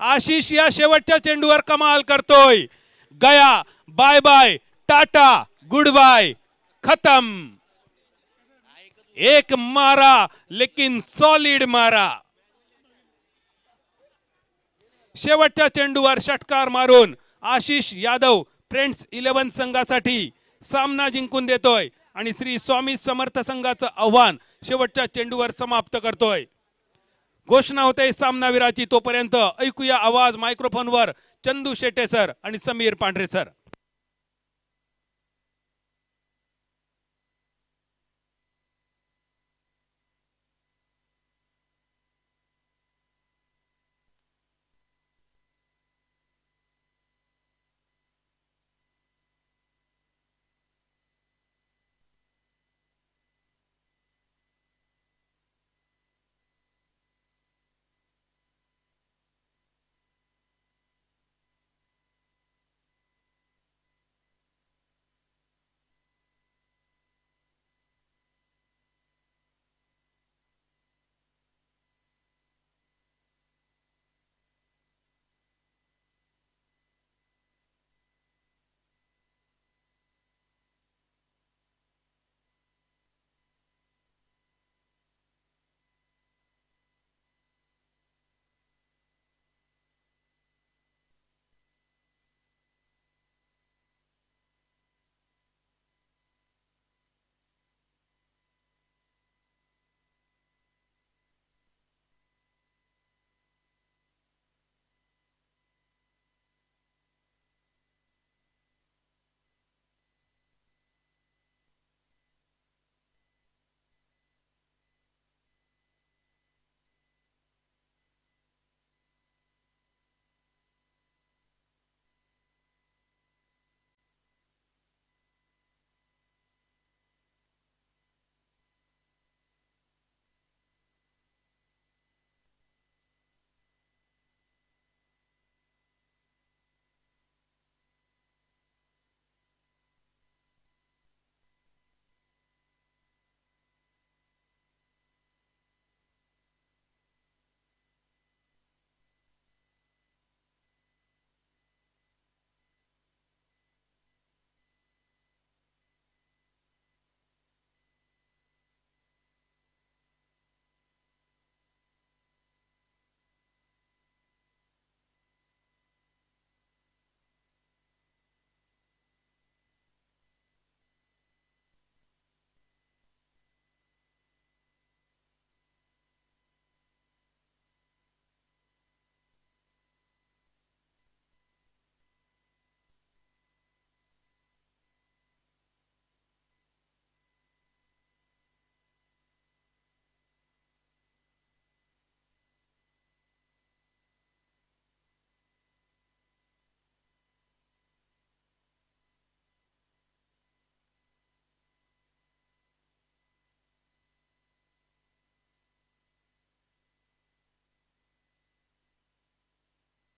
आशिष या शेवटच्या चेंडूवर कमाल करतोय. गया. Bye bye. Tata. Goodbye. खतम. एक मारा लेकिन सॉलिड मारा. शेवटच्या चेंडूवर षटकार मारून आशिष यादव फ्रेंड्स 11 संघासाठी सामना जिंकून देतोय आणि श्री स्वामी समर्थ संघाचं आव्हान शेवटच्या चेंडूवर समाप्त करतोय. घोषणा होते सामनावीराची. तोपर्यंत ऐकूया आवाज मायक्रोफोनवर चंदू शेटे सर आणि समीर पांढरे सर.